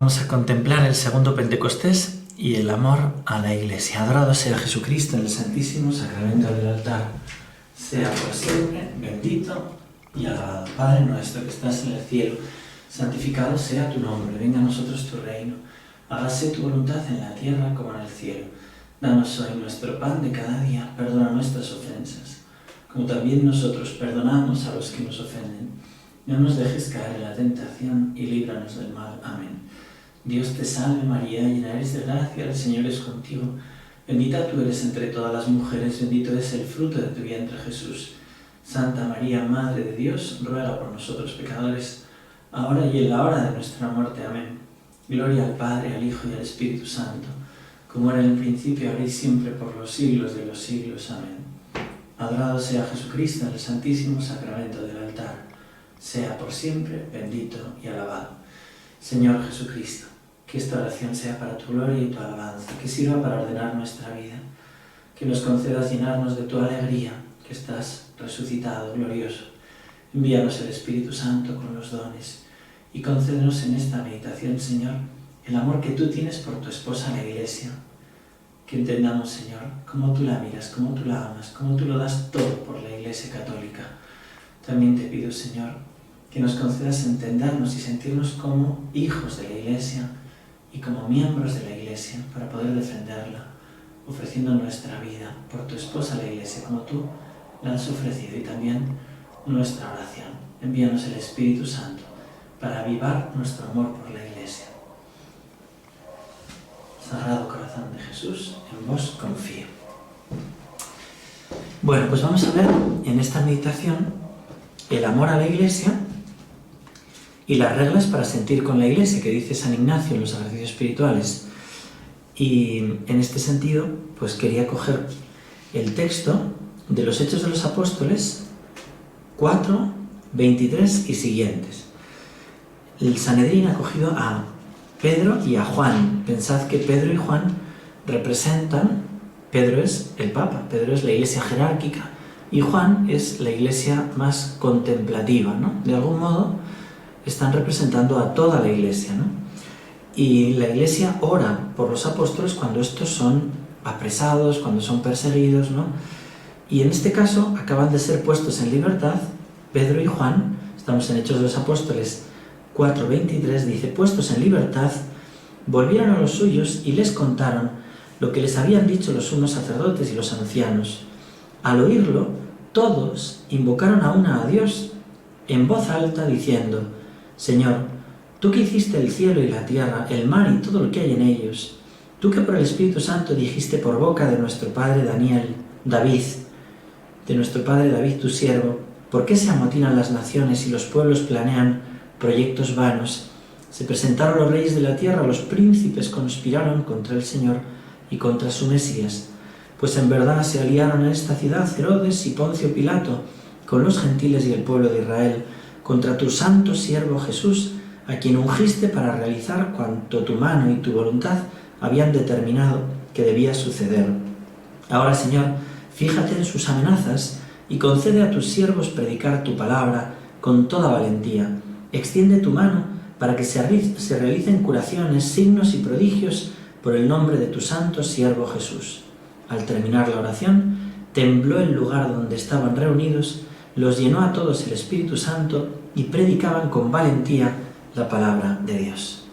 Vamos a contemplar el segundo Pentecostés y el amor a la Iglesia. Adorado sea Jesucristo en el Santísimo Sacramento del altar. Sea por siempre bendito y alabado. Padre nuestro que estás en el cielo, santificado sea tu nombre. Venga a nosotros tu reino. Hágase tu voluntad en la tierra como en el cielo. Danos hoy nuestro pan de cada día. Perdona nuestras ofensas, como también nosotros perdonamos a los que nos ofenden. No nos dejes caer en la tentación y líbranos del mal. Amén. Dios te salve María, llena eres de gracia, el Señor es contigo. Bendita tú eres entre todas las mujeres, bendito es el fruto de tu vientre Jesús. Santa María, Madre de Dios, ruega por nosotros pecadores, ahora y en la hora de nuestra muerte. Amén. Gloria al Padre, al Hijo y al Espíritu Santo, como era en el principio, ahora y siempre, por los siglos de los siglos. Amén. Adorado sea Jesucristo en el Santísimo Sacramento del altar. Sea por siempre bendito y alabado. Señor Jesucristo, que esta oración sea para tu gloria y tu alabanza, que sirva para ordenar nuestra vida, que nos concedas llenarnos de tu alegría, que estás resucitado, glorioso. Envíanos el Espíritu Santo con los dones y concédenos en esta meditación, Señor, el amor que tú tienes por tu esposa la Iglesia, que entendamos, Señor, cómo tú la miras, cómo tú la amas, cómo tú lo das todo por la Iglesia católica. También te pido, Señor, que nos concedas entendernos y sentirnos como hijos de la Iglesia y como miembros de la Iglesia para poder defenderla, ofreciendo nuestra vida por tu esposa la Iglesia, como tú la has ofrecido, y también nuestra oración. Envíanos el Espíritu Santo para avivar nuestro amor por la Iglesia. Sagrado Corazón de Jesús, en vos confío. Bueno, pues vamos a ver en esta meditación el amor a la Iglesia y las reglas para sentir con la Iglesia, que dice San Ignacio en los ejercicios espirituales. Y en este sentido, pues quería coger el texto de los Hechos de los Apóstoles 4, 23 y siguientes. El Sanedrín ha cogido a Pedro y a Juan. Pensad que Pedro y Juan representan, Pedro es el Papa, Pedro es la Iglesia jerárquica y Juan es la Iglesia más contemplativa, ¿no? De algún modo están representando a toda la Iglesia, ¿no? Y la Iglesia ora por los apóstoles cuando estos son apresados, cuando son perseguidos, ¿no? Y en este caso acaban de ser puestos en libertad Pedro y Juan. Estamos en Hechos de los Apóstoles 4:23, dice: puestos en libertad, volvieron a los suyos y les contaron lo que les habían dicho los sumos sacerdotes y los ancianos. Al oírlo, todos invocaron a una a Dios en voz alta, diciendo: Señor, tú que hiciste el cielo y la tierra, el mar y todo lo que hay en ellos, tú que por el Espíritu Santo dijiste por boca de nuestro padre David, tu siervo, ¿por qué se amotinan las naciones y los pueblos planean proyectos vanos? Se presentaron los reyes de la tierra, los príncipes conspiraron contra el Señor y contra su Mesías. Pues en verdad se aliaron en esta ciudad Herodes y Poncio Pilato con los gentiles y el pueblo de Israel contra tu santo siervo Jesús, a quien ungiste para realizar cuanto tu mano y tu voluntad habían determinado que debía suceder. Ahora, Señor, fíjate en sus amenazas y concede a tus siervos predicar tu palabra con toda valentía. Extiende tu mano para que se realicen curaciones, signos y prodigios por el nombre de tu santo siervo Jesús. Al terminar la oración, tembló el lugar donde estaban reunidos, los llenó a todos el Espíritu Santo y predicaban con valentía la palabra de Dios.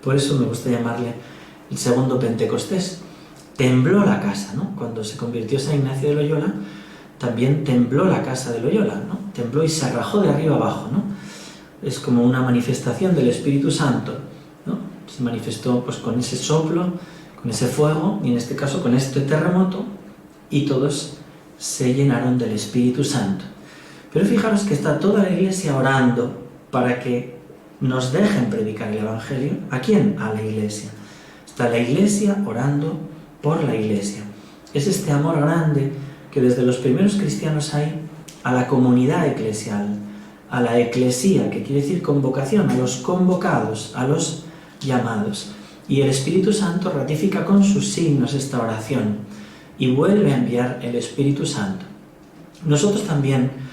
Por eso me gusta llamarle el segundo Pentecostés. Tembló la casa, ¿no? Cuando se convirtió San Ignacio de Loyola, también tembló la casa de Loyola, ¿no? Tembló y se arrajó de arriba abajo, ¿no? Es como una manifestación del Espíritu Santo, ¿no? Se manifestó pues con ese soplo, con ese fuego, y en este caso con este terremoto, y todos se llenaron del Espíritu Santo. Pero fijaros que está toda la Iglesia orando para que nos dejen predicar el Evangelio. ¿A quién? A la Iglesia. Está la Iglesia orando por la Iglesia. Es este amor grande que desde los primeros cristianos hay a la comunidad eclesial, a la eclesía, que quiere decir convocación, a los convocados, a los llamados. Y el Espíritu Santo ratifica con sus signos esta oración y vuelve a enviar el Espíritu Santo. Nosotros también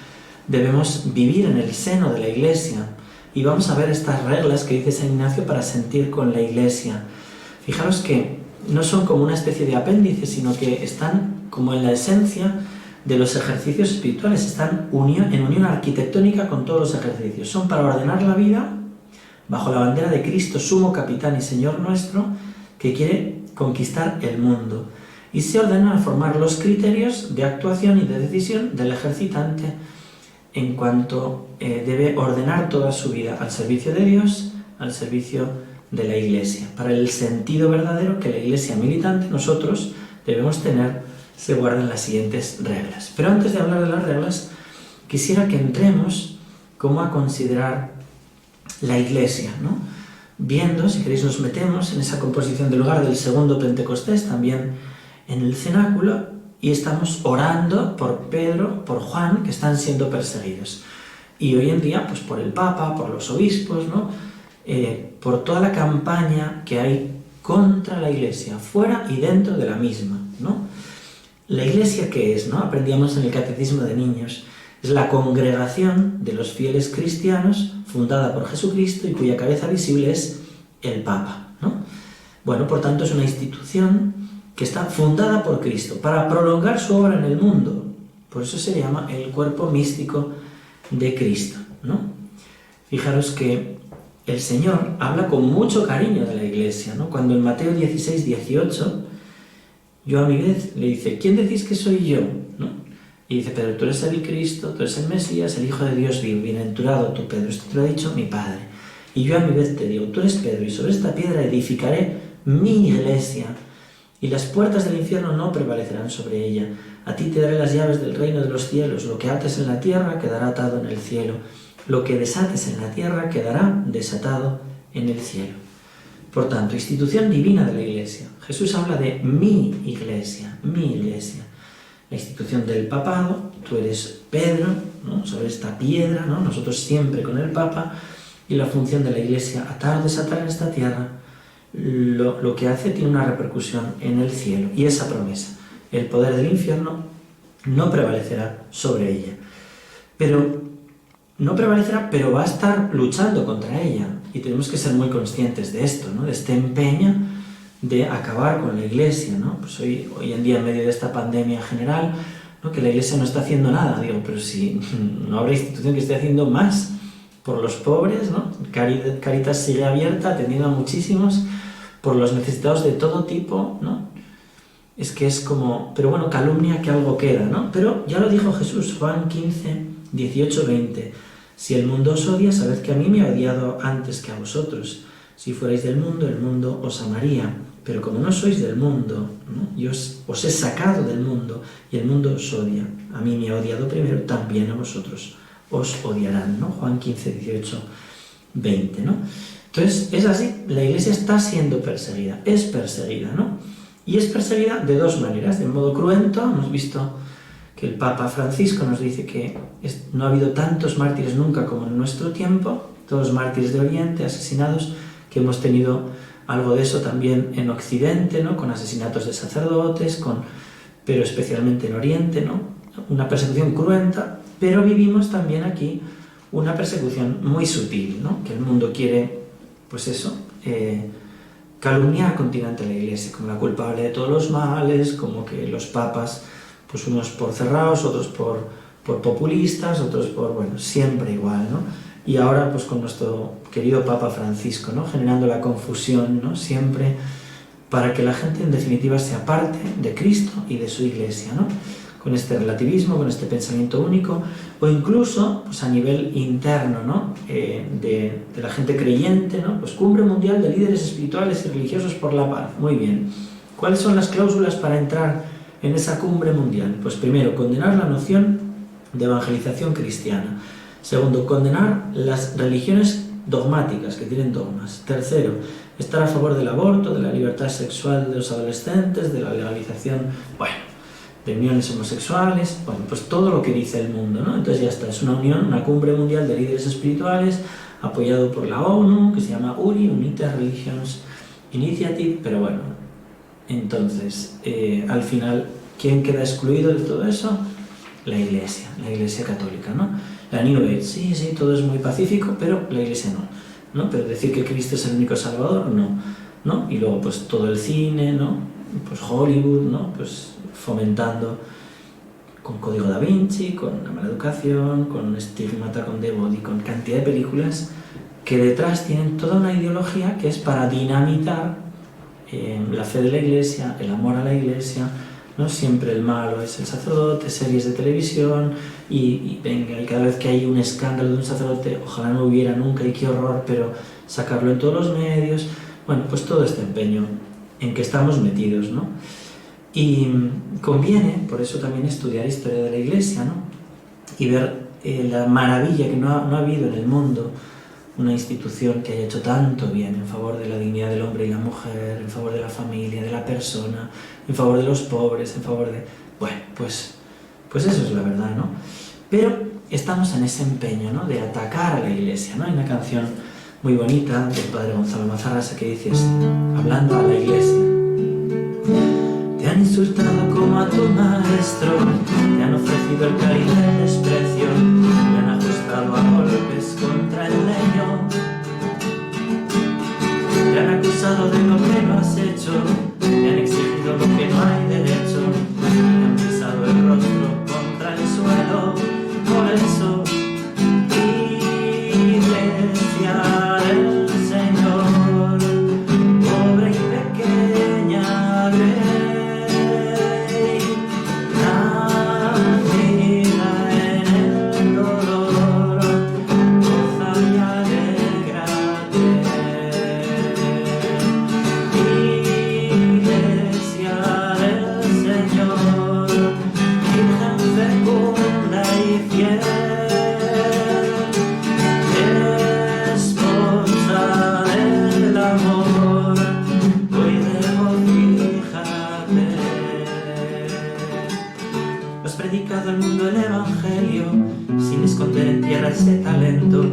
debemos vivir en el seno de la Iglesia, y vamos a ver estas reglas que dice San Ignacio para sentir con la Iglesia. Fijaros que no son como una especie de apéndice, sino que están como en la esencia de los ejercicios espirituales, están en unión arquitectónica con todos los ejercicios. Son para ordenar la vida bajo la bandera de Cristo, sumo capitán y Señor nuestro, que quiere conquistar el mundo. Y se ordenan a formar los criterios de actuación y de decisión del ejercitante en cuanto debe ordenar toda su vida al servicio de Dios, al servicio de la Iglesia. Para el sentido verdadero que la Iglesia militante, nosotros debemos tener, se guardan las siguientes reglas. Pero antes de hablar de las reglas, quisiera que entremos como a considerar la Iglesia, ¿no? Viendo, si queréis nos metemos en esa composición del lugar del segundo Pentecostés, también en el cenáculo, y estamos orando por Pedro, por Juan, que están siendo perseguidos. Y hoy en día, pues por el Papa, por los obispos, ¿no? Por toda la campaña que hay contra la Iglesia, fuera y dentro de la misma, ¿no? La Iglesia, ¿qué es, no? Aprendíamos en el Catecismo de Niños. Es la congregación de los fieles cristianos, fundada por Jesucristo y cuya cabeza visible es el Papa, ¿no? Bueno, por tanto, es una institución que está fundada por Cristo para prolongar su obra en el mundo. Por eso se llama el cuerpo místico de Cristo, ¿no? Fijaros que el Señor habla con mucho cariño de la Iglesia, ¿no? Cuando en Mateo 16, 18, yo a mi vez le dice, ¿quién decís que soy yo? ¿No? Y dice, Pedro, tú eres el Cristo, tú eres el Mesías, el Hijo de Dios vivo, bienaventurado tú, Pedro, esto te lo ha dicho mi Padre. Y yo a mi vez te digo, tú eres Pedro, y sobre esta piedra edificaré mi Iglesia, y las puertas del infierno no prevalecerán sobre ella. A ti te daré las llaves del reino de los cielos. Lo que ates en la tierra quedará atado en el cielo. Lo que desates en la tierra quedará desatado en el cielo. Por tanto, institución divina de la Iglesia. Jesús habla de mi Iglesia, mi Iglesia. La institución del papado, tú eres Pedro, ¿no? Sobre esta piedra, ¿no? Nosotros siempre con el Papa, y la función de la Iglesia, atar o desatar en esta tierra, lo que hace tiene una repercusión en el cielo. Y esa promesa, el poder del infierno no prevalecerá sobre ella. Pero no prevalecerá, pero va a estar luchando contra ella. Y tenemos que ser muy conscientes de esto, ¿no? De este empeño de acabar con la Iglesia, ¿no? Pues hoy en día, en medio de esta pandemia general, ¿no? Que la Iglesia no está haciendo nada. Digo, pero si no habrá institución que esté haciendo más por los pobres, ¿no? Caritas sigue abierta, atendiendo a muchísimos, por los necesitados de todo tipo, ¿no? Es que es como, pero bueno, calumnia que algo queda, ¿no? Pero ya lo dijo Jesús, Juan 15, 18, 20. Si el mundo os odia, sabed que a mí me ha odiado antes que a vosotros. Si fuerais del mundo, el mundo os amaría. Pero como no sois del mundo, ¿no? Yo os he sacado del mundo y el mundo os odia. A mí me ha odiado primero, también a vosotros os odiarán, ¿no? Juan 15, 18, 20, ¿no? Entonces, es así, la Iglesia está siendo perseguida, ¿no? Y es perseguida de dos maneras, de modo cruento. Hemos visto que el Papa Francisco nos dice que no ha habido tantos mártires nunca como en nuestro tiempo, todos mártires de Oriente, asesinados, que hemos tenido algo de eso también en Occidente, ¿no? Con asesinatos de sacerdotes, pero especialmente en Oriente, ¿no? Una persecución cruenta, pero vivimos también aquí una persecución muy sutil, ¿no? Que el mundo quiere, pues eso, calumniar continuamente a la Iglesia como la culpable de todos los males, como que los papas, pues unos por cerrados, otros por populistas, otros por, bueno, siempre igual, ¿no? Y ahora pues con nuestro querido Papa Francisco, ¿no? Generando la confusión, ¿no? Siempre para que la gente en definitiva se aparte de Cristo y de su Iglesia, ¿no? Con este relativismo, con este pensamiento único, o incluso pues a nivel interno, ¿no? De la gente creyente, ¿no? Pues Cumbre Mundial de Líderes Espirituales y Religiosos por la Paz. Muy bien. ¿Cuáles son las cláusulas para entrar en esa cumbre mundial? Pues primero, condenar la noción de evangelización cristiana. Segundo, condenar las religiones dogmáticas, que tienen dogmas. Tercero, estar a favor del aborto, de la libertad sexual de los adolescentes, de la legalización, bueno, de uniones homosexuales, bueno, pues todo lo que dice el mundo, ¿no? Entonces ya está, es una unión, una cumbre mundial de líderes espirituales, apoyado por la ONU, que se llama URI, United Religions Initiative, pero bueno, entonces, al final, ¿quién queda excluido de todo eso? la Iglesia católica, ¿no? La New Age, sí, todo es muy pacífico, pero la Iglesia no, ¿no? Pero decir que Cristo es el único Salvador, ¿no? Y luego pues todo el cine, ¿no? Pues Hollywood, ¿no? Pues fomentando con Código Da Vinci, con La Mala Educación, con Stigmata, con The Body, con cantidad de películas que detrás tienen toda una ideología que es para dinamitar la fe de la Iglesia, el amor a la Iglesia, ¿no? Siempre el malo es el sacerdote, series de televisión y venga, y cada vez que hay un escándalo de un sacerdote, ojalá no hubiera nunca y qué horror, pero sacarlo en todos los medios. Bueno, pues todo este empeño en que estamos metidos, ¿no? Y conviene, por eso también estudiar historia de la Iglesia, ¿no? Y ver la maravilla que no ha habido en el mundo una institución que haya hecho tanto bien en favor de la dignidad del hombre y la mujer, en favor de la familia, de la persona, en favor de los pobres, en favor de... Bueno, pues eso es la verdad, ¿no? Pero estamos en ese empeño, ¿no? De atacar a la Iglesia, ¿no? Hay una canción muy bonita del padre Gonzalo Mazarrasa que dice así, hablando a la Iglesia: te han insultado como a tu maestro, te han ofrecido el cáliz del desprecio, te han ajustado a golpes contra el leño, te han acusado de lo que no has hecho, te han exigido lo que no hay derecho, te han pisado el rostro contra el suelo. Por eso, Iglesia del Señor, pobre y pequeña Grey, nacida en el dolor, goza y alégrate. Iglesia del Señor, Virgen fecunda y fiel, esposa del amor, hoy regocíjate. Has predicado al mundo el Evangelio sin esconder en tierra ese talento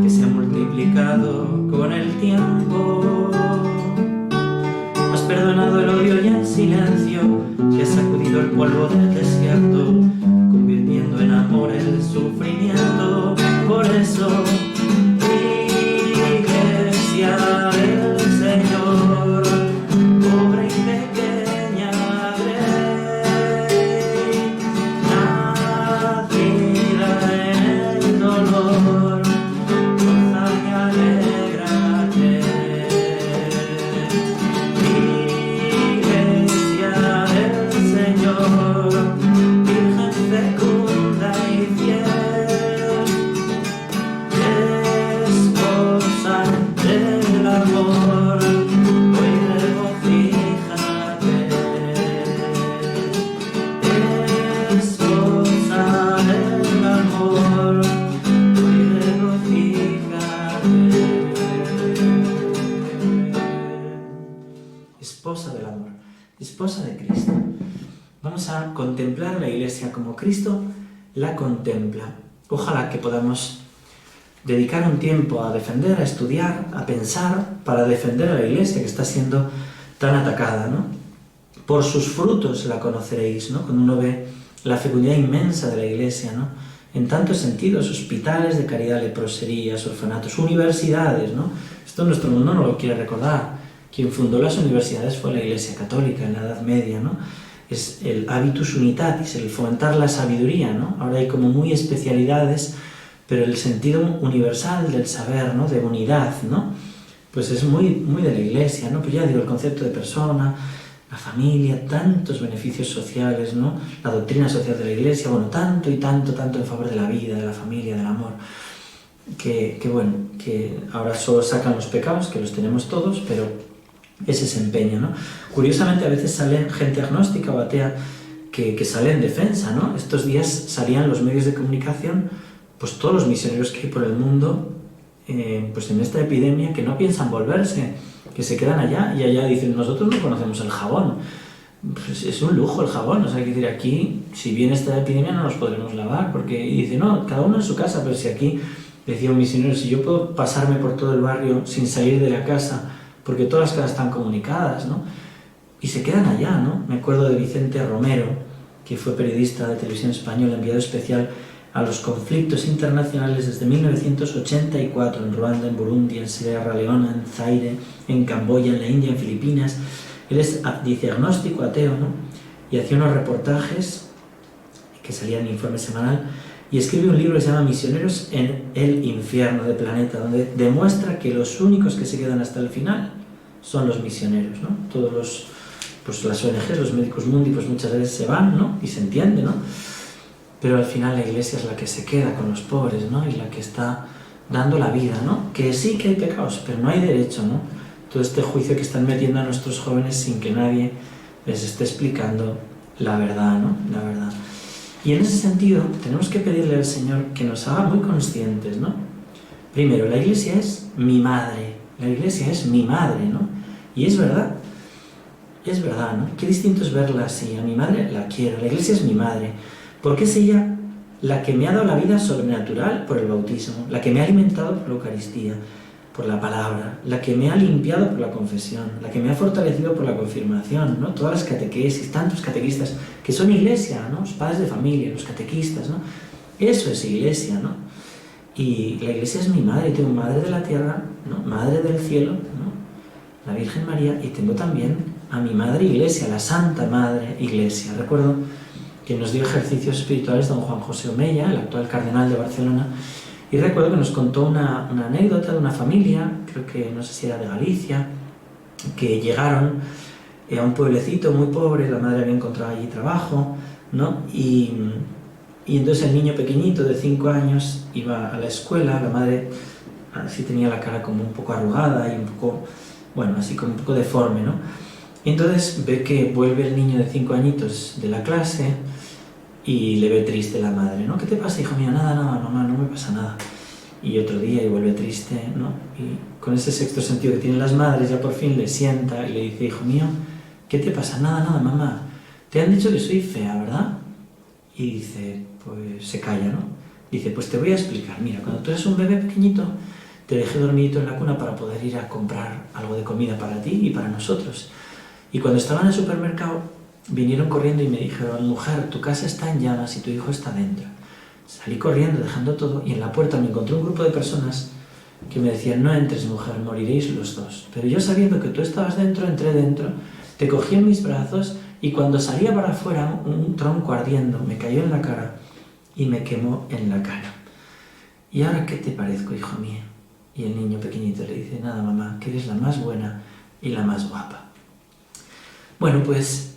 que se ha multiplicado con el tiempo. Has perdonado el odio y el silencio que ha sacudido el polvo del desierto, convirtiendo en amor el sufrimiento. Por eso, Iglesia del Señor, pobre y pequeña Grey, nacida en el dolor, goza y alégrate. Iglesia del Señor, Virgen fecunda y fiel, esposa del amor, hoy regocíjate. Esposa del amor, hoy regocíjate. Esposa del amor, esposa de Cristo. Vamos a contemplar la Iglesia como Cristo la contempla. Ojalá que podamos dedicar un tiempo a defender, a estudiar, a pensar, para defender a la Iglesia que está siendo tan atacada, ¿no? Por sus frutos la conoceréis, ¿no? Cuando uno ve la fecundidad inmensa de la Iglesia, ¿no? En tantos sentidos, hospitales de caridad, leproserías, orfanatos, universidades, ¿no? Esto nuestro mundo no lo quiere recordar. Quien fundó las universidades fue la Iglesia Católica en la Edad Media, ¿no? Es el habitus unitatis, el fomentar la sabiduría, ¿no? Ahora hay como muy especialidades, pero el sentido universal del saber, ¿no? De unidad, ¿no? Pues es muy de la Iglesia, ¿no? Pues ya digo, el concepto de persona, la familia, tantos beneficios sociales, ¿no? La doctrina social de la Iglesia, bueno, tanto y tanto en favor de la vida, de la familia, del amor, que bueno, que ahora solo sacan los pecados, que los tenemos todos, pero es ese empeño, ¿no? Curiosamente a veces sale gente agnóstica o atea que sale en defensa, ¿no? Estos días salían los medios de comunicación, pues todos los misioneros que hay por el mundo, pues en esta epidemia, que no piensan volverse, que se quedan allá, y allá dicen, nosotros no conocemos el jabón. Pues es un lujo el jabón, o sea, hay que decir, aquí, si viene esta epidemia no nos podremos lavar, porque, y dice, no, cada uno en su casa, pero si aquí, decía un misionero, si yo puedo pasarme por todo el barrio sin salir de la casa, porque todas las casas están comunicadas, ¿no? Y se quedan allá, ¿no? Me acuerdo de Vicente Romero, que fue periodista de televisión española, enviado especial a los conflictos internacionales desde 1984, en Ruanda, en Burundi, en Sierra Leona, en Zaire, en Camboya, en la India, en Filipinas. Él dice agnóstico, ateo, ¿no? Y hacía unos reportajes que salían en Informe Semanal, y escribe un libro que se llama Misioneros en el Infierno de Planeta, donde demuestra que los únicos que se quedan hasta el final son los misioneros, ¿no? Todos las ONGs, los Médicos Mundi, pues muchas veces se van, ¿no? Y se entiende, ¿no? Pero al final la Iglesia es la que se queda con los pobres, ¿no? Y la que está dando la vida, ¿no? Que sí que hay pecados, pero no hay derecho, ¿no? Todo este juicio que están metiendo a nuestros jóvenes sin que nadie les esté explicando la verdad, ¿no? La verdad. Y en ese sentido tenemos que pedirle al Señor que nos haga muy conscientes, ¿no? Primero, la Iglesia es mi madre, la Iglesia es mi madre, ¿no? Y es verdad, ¿no? Qué distinto es verla así. A mi madre la quiero, la Iglesia es mi madre, porque es ella la que me ha dado la vida sobrenatural por el bautismo, la que me ha alimentado por la Eucaristía, por la palabra, la que me ha limpiado por la confesión, la que me ha fortalecido por la confirmación, ¿no? Todas las catequesis, tantos catequistas que son Iglesia, ¿no? Los padres de familia, los catequistas, ¿no? Eso es Iglesia, ¿no? Y la Iglesia es mi madre, y tengo madre de la tierra, ¿no? Madre del cielo, ¿no? La Virgen María, y tengo también a mi madre Iglesia, la Santa Madre Iglesia. Recuerdo que nos dio ejercicios espirituales don Juan José Omeya, el actual cardenal de Barcelona, y recuerdo que nos contó una anécdota de una familia, creo que no sé si era de Galicia, que llegaron a un pueblecito muy pobre, la madre había encontrado allí trabajo, ¿no? Y entonces el niño pequeñito de 5 años iba a la escuela, la madre así tenía la cara como un poco arrugada y un poco, bueno, así como un poco deforme, ¿no? Y entonces ve que vuelve el niño de 5 añitos de la clase y le ve triste la madre, ¿no? ¿Qué te pasa, hijo mío? Nada, mamá, no me pasa nada. Y otro día y vuelve triste, ¿no? Y con ese sexto sentido que tienen las madres, ya por fin le sienta y le dice, hijo mío, ¿qué te pasa? Nada, mamá. Te han dicho que soy fea, ¿verdad? Y dice, pues se calla, ¿no? Dice, pues te voy a explicar. Mira, cuando tú eres un bebé pequeñito, te dejé dormidito en la cuna para poder ir a comprar algo de comida para ti y para nosotros. Y cuando estaba en el supermercado, vinieron corriendo y me dijeron, mujer, tu casa está en llamas y tu hijo está dentro. Salí corriendo, dejando todo, y en la puerta me encontré un grupo de personas que me decían, no entres, mujer, moriréis los dos. Pero yo, sabiendo que tú estabas dentro, entré dentro, te cogí en mis brazos, y cuando salía para afuera, un tronco ardiendo me cayó en la cara y me quemó en la cara. ¿Y ahora qué te parezco, hijo mío? Y el niño pequeñito le dice, nada, mamá, que eres la más buena y la más guapa. Bueno, pues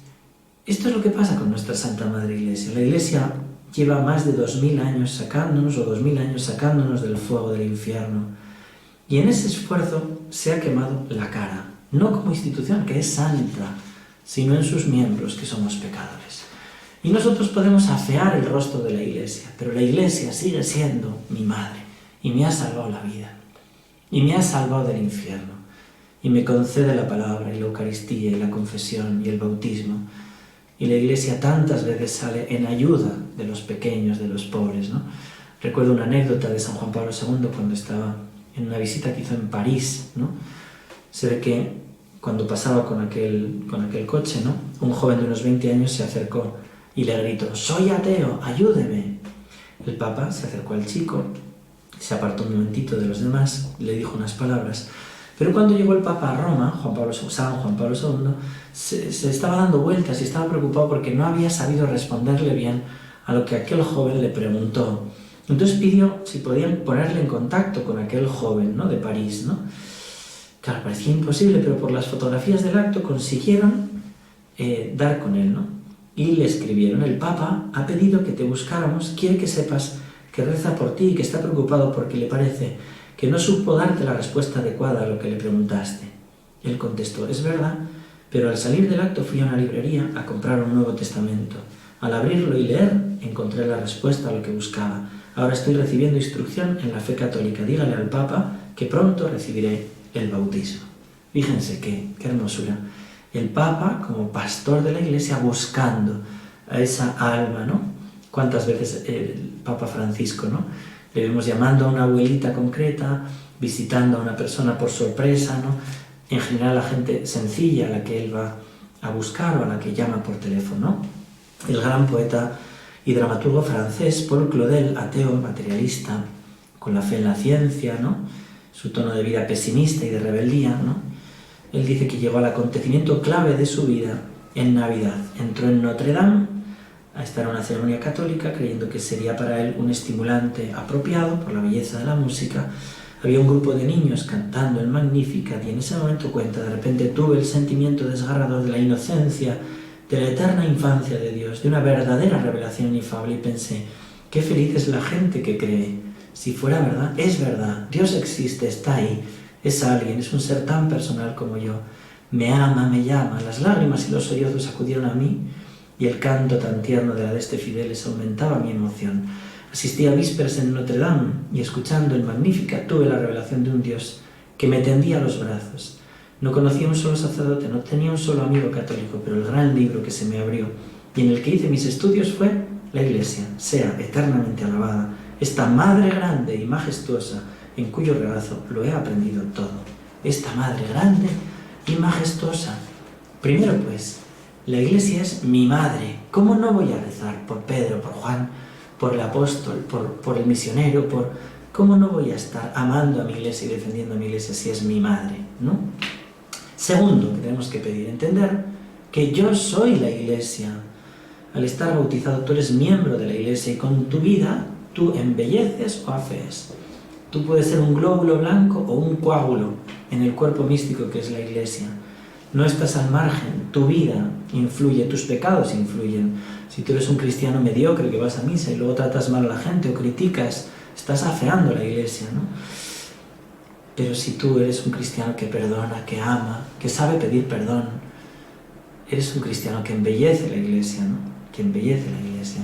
esto es lo que pasa con nuestra Santa Madre Iglesia. La Iglesia lleva más de 2000 años sacándonos, o 2000 años sacándonos del fuego del infierno. Y en ese esfuerzo se ha quemado la cara, no como institución, que es santa, sino en sus miembros, que somos pecadores. Y nosotros podemos afear el rostro de la Iglesia, pero la Iglesia sigue siendo mi madre, y me ha salvado la vida, y me ha salvado del infierno, y me concede la palabra, y la Eucaristía, y la confesión, y el bautismo. Y la Iglesia tantas veces sale en ayuda de los pequeños, de los pobres, ¿no? Recuerdo una anécdota de San Juan Pablo II cuando estaba en una visita que hizo en París, ¿no? Se ve que cuando pasaba con aquel coche, ¿no? Un joven de unos 20 años se acercó y le gritó, «Soy ateo, ayúdeme». El Papa se acercó al chico, se apartó un momentito de los demás, le dijo unas palabras. Pero cuando llegó el Papa a Roma, San Juan Pablo II, se estaba dando vueltas y estaba preocupado porque no había sabido responderle bien a lo que aquel joven le preguntó. Entonces pidió si podían ponerle en contacto con aquel joven, ¿no? De París, ¿no? Claro, parecía imposible, pero por las fotografías del acto consiguieron dar con él, ¿no? Y le escribieron, el Papa ha pedido que te buscáramos, quiere que sepas que reza por ti y que está preocupado porque le parece que no supo darte la respuesta adecuada a lo que le preguntaste. Él contestó, es verdad, pero al salir del acto fui a una librería a comprar un Nuevo Testamento. Al abrirlo y leer, encontré la respuesta a lo que buscaba. Ahora estoy recibiendo instrucción en la fe católica. Dígale al Papa que pronto recibiré el bautismo. Fíjense qué hermosura. El Papa, como pastor de la Iglesia, buscando a esa alma, ¿no? ¿Cuántas veces el Papa Francisco, ¿no? Le vemos llamando a una abuelita concreta, visitando a una persona por sorpresa, ¿no? En general, la gente sencilla a la que él va a buscar o a la que llama por teléfono, ¿no? el gran poeta y dramaturgo francés Paul Claudel, ateo, materialista, con la fe en la ciencia, ¿no? Su tono de vida pesimista y de rebeldía, ¿no? Él dice que llegó al acontecimiento clave de su vida en Navidad. Entró en Notre Dame a estar en una ceremonia católica, creyendo que sería para él un estimulante apropiado por la belleza de la música. Había un grupo de niños cantando el Magnificat y en ese momento cuenta, de repente tuve el sentimiento desgarrador de la inocencia, de la eterna infancia de Dios, de una verdadera revelación inefable, y pensé, qué feliz es la gente que cree. Si fuera verdad, es verdad, Dios existe, está ahí, es alguien, es un ser tan personal como yo, me ama, me llama. Las lágrimas y los sollozos acudieron a mí y el canto tan tierno de la de este Fideles aumentaba mi emoción. Asistí a vísperas en Notre Dame y escuchando el Magnificat tuve la revelación de un Dios que me tendía los brazos. No conocía un solo sacerdote, no tenía un solo amigo católico, pero el gran libro que se me abrió y en el que hice mis estudios fue la Iglesia, sea eternamente alabada, esta Madre grande y majestuosa, en cuyo regazo lo he aprendido todo. Esta Madre grande y majestuosa. Primero pues, la Iglesia es mi madre. ¿Cómo no voy a rezar por Pedro, por Juan, por el apóstol, por el misionero, ¿cómo no voy a estar amando a mi Iglesia y defendiendo a mi Iglesia si es mi madre, ¿no? Segundo, que tenemos que pedir, entender que yo soy la Iglesia. Al estar bautizado tú eres miembro de la Iglesia y con tu vida tú embelleces o afees. Tú puedes ser un glóbulo blanco o un coágulo en el cuerpo místico que es la Iglesia. No estás al margen, tu vida influye, tus pecados influyen. Si tú eres un cristiano mediocre que vas a misa y luego tratas mal a la gente o criticas, estás afeando la Iglesia, ¿no? Pero si tú eres un cristiano que perdona, que ama, que sabe pedir perdón, eres un cristiano que embellece la Iglesia, ¿no? Que embellece la Iglesia.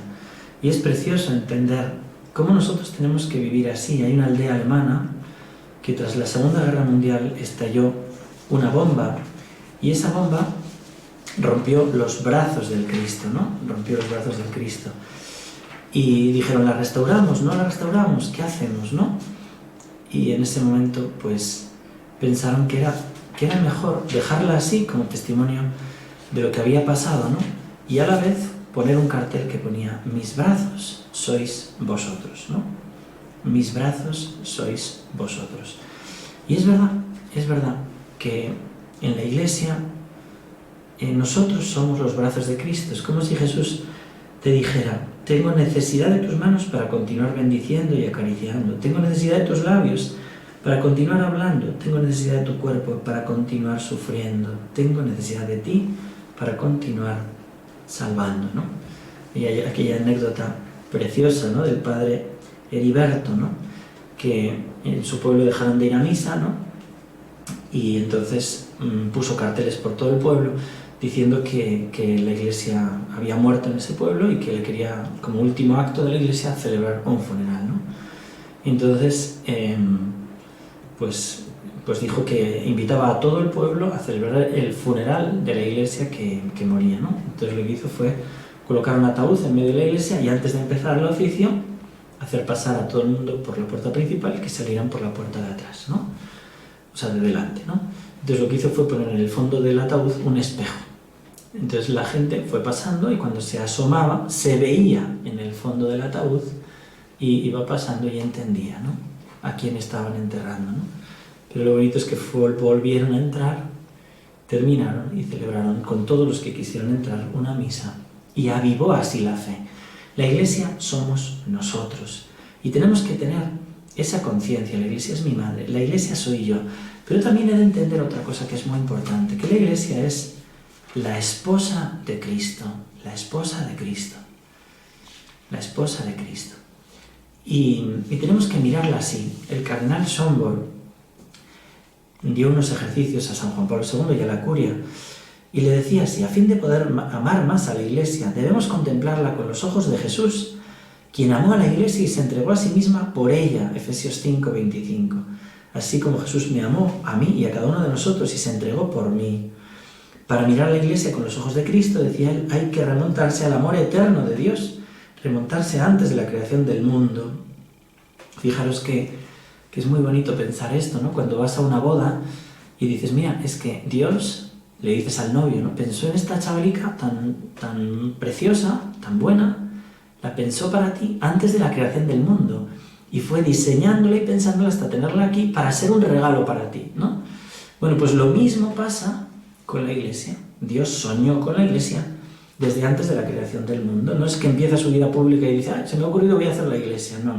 Y es precioso entender cómo nosotros tenemos que vivir así. Hay una aldea alemana que tras la Segunda Guerra Mundial estalló una bomba y esa bomba rompió los brazos del Cristo, ¿no? Rompió los brazos del Cristo. Y dijeron, ¿la restauramos? ¿No la restauramos? ¿Qué hacemos, no? Y en ese momento, pues, pensaron que era mejor dejarla así como testimonio de lo que había pasado, ¿no? Y a la vez poner un cartel que ponía, mis brazos sois vosotros, ¿no? Mis brazos sois vosotros. Y es verdad que en la Iglesia nosotros somos los brazos de Cristo. Es como si Jesús te dijera, tengo necesidad de tus manos para continuar bendiciendo y acariciando. Tengo necesidad de tus labios para continuar hablando. Tengo necesidad de tu cuerpo para continuar sufriendo. Tengo necesidad de ti para continuar salvando, ¿no? Y hay aquella anécdota preciosa, ¿no? Del padre Heriberto, ¿no? Que en su pueblo dejaron de ir a misa, ¿no? Y entonces puso carteles por todo el pueblo diciendo que la Iglesia había muerto en ese pueblo y que le quería, como último acto de la Iglesia, celebrar un funeral, ¿no? Entonces, pues dijo que invitaba a todo el pueblo a celebrar el funeral de la Iglesia que moría, ¿no? Entonces lo que hizo fue colocar un ataúd en medio de la iglesia y antes de empezar el oficio, hacer pasar a todo el mundo por la puerta principal y que salieran por la puerta de atrás, ¿no? O sea, de delante, ¿no? Entonces lo que hizo fue poner en el fondo del ataúd un espejo. Entonces la gente fue pasando y cuando se asomaba se veía en el fondo del ataúd y iba pasando y entendía, ¿no? A quién estaban enterrando, ¿no? Pero lo bonito es que volvieron a entrar, terminaron y celebraron con todos los que quisieron entrar una misa y avivó así la fe. La Iglesia somos nosotros y tenemos que tener esa conciencia. La Iglesia es mi madre, la Iglesia soy yo. Pero también he de entender otra cosa que es muy importante, que la Iglesia es la esposa de Cristo, la esposa de Cristo, la esposa de Cristo. Y tenemos que mirarla así. El cardenal Schönborn dio unos ejercicios a San Juan Pablo II y a la curia y le decía así: a fin de poder amar más a la Iglesia, debemos contemplarla con los ojos de Jesús, quien amó a la Iglesia y se entregó a sí misma por ella, Efesios 5:25. Así como Jesús me amó a mí y a cada uno de nosotros y se entregó por mí. Para mirar a la Iglesia con los ojos de Cristo, decía él, hay que remontarse al amor eterno de Dios, remontarse antes de la creación del mundo. Fijaros que es muy bonito pensar esto, ¿no? Cuando vas a una boda y dices, mira, es que Dios le dices al novio, ¿no? Pensó en esta chavalica tan preciosa, tan buena, la pensó para ti antes de la creación del mundo y fue diseñándola y pensándola hasta tenerla aquí para ser un regalo para ti, ¿no? Bueno, pues lo mismo pasa con la Iglesia. Dios soñó con la Iglesia desde antes de la creación del mundo. No es que empieza su vida pública y dice, se me ha ocurrido, voy a hacer la Iglesia. No.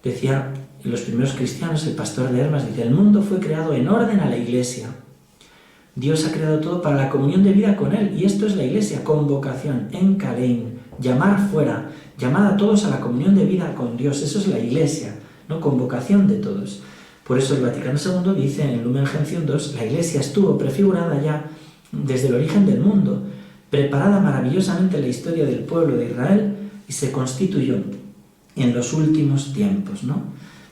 Decía los primeros cristianos, el pastor de Hermas, dice, el mundo fue creado en orden a la Iglesia. Dios ha creado todo para la comunión de vida con Él, y esto es la Iglesia, convocación, enkalein, llamar fuera, llamar a todos a la comunión de vida con Dios. Eso es la Iglesia, ¿no? Convocación de todos. Por eso el Vaticano II dice en Lumen Gentium 2, la Iglesia estuvo prefigurada ya desde el origen del mundo, preparada maravillosamente en la historia del pueblo de Israel y se constituyó en los últimos tiempos, ¿no?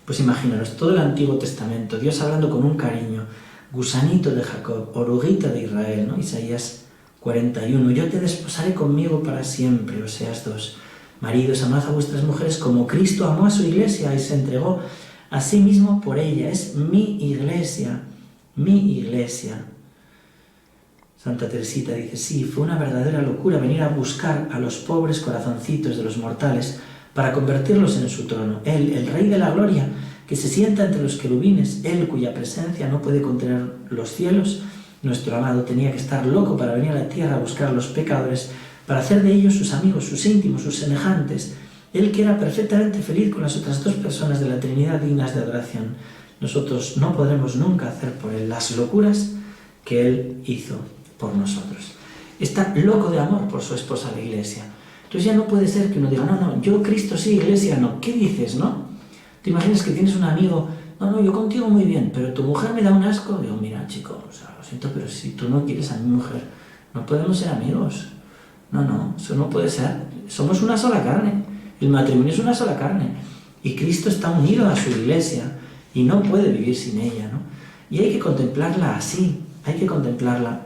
Pues imaginaros, todo el Antiguo Testamento, Dios hablando con un cariño, gusanito de Jacob, oruguita de Israel, ¿no? Isaías 41, yo te desposaré conmigo para siempre, Oseas 2, maridos, amad a vuestras mujeres como Cristo amó a su Iglesia y se entregó a sí mismo por ella, es mi Iglesia, mi Iglesia. Santa Teresita dice, sí, fue una verdadera locura venir a buscar a los pobres corazoncitos de los mortales para convertirlos en su trono. Él, el Rey de la Gloria, que se sienta entre los querubines, Él cuya presencia no puede contener los cielos, nuestro amado tenía que estar loco para venir a la tierra a buscar a los pecadores, para hacer de ellos sus amigos, sus íntimos, sus semejantes. Él que era perfectamente feliz con las otras dos personas de la Trinidad dignas de adoración. Nosotros no podremos nunca hacer por Él las locuras que Él hizo por nosotros. Está loco de amor por su esposa la Iglesia. Entonces ya no puede ser que uno diga, no, yo Cristo sí, Iglesia no. ¿Qué dices, no? ¿Te imaginas que tienes un amigo, no, yo contigo muy bien, pero tu mujer me da un asco? Digo, mira, chico, o sea, lo siento, pero si tú no quieres a mi mujer, no podemos ser amigos. No, eso no puede ser. Somos una sola carne. El matrimonio es una sola carne. Y Cristo está unido a su Iglesia y no puede vivir sin ella, ¿no? Y hay que contemplarla así, hay que contemplarla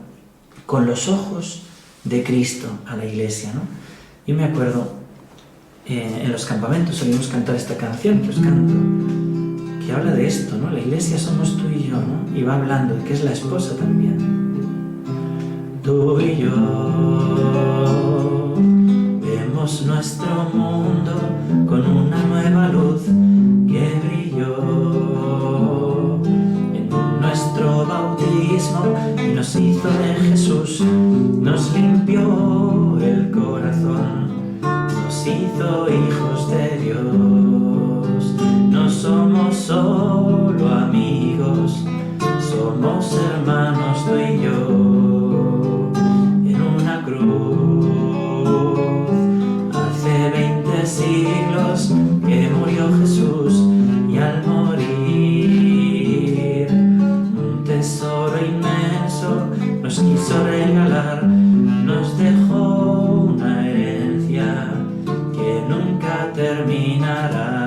con los ojos de Cristo a la Iglesia, ¿no? Yo me acuerdo, en los campamentos solíamos cantar esta canción que os canto, que habla de esto, ¿no? La Iglesia somos tú y yo, ¿no? Y va hablando de que es la esposa también. Tú y yo vemos nuestro mundo con una nueva luz que brilló en nuestro bautismo y nos hizo de Jesús, nos limpió el corazón, nos hizo hijos de Dios. No somos solo amigos, somos hermanos tú y yo, en una cruz. Hace 20 siglos que murió Jesús y al morir un tesoro inmenso nos quiso regalar, nos dejó una herencia que nunca terminará.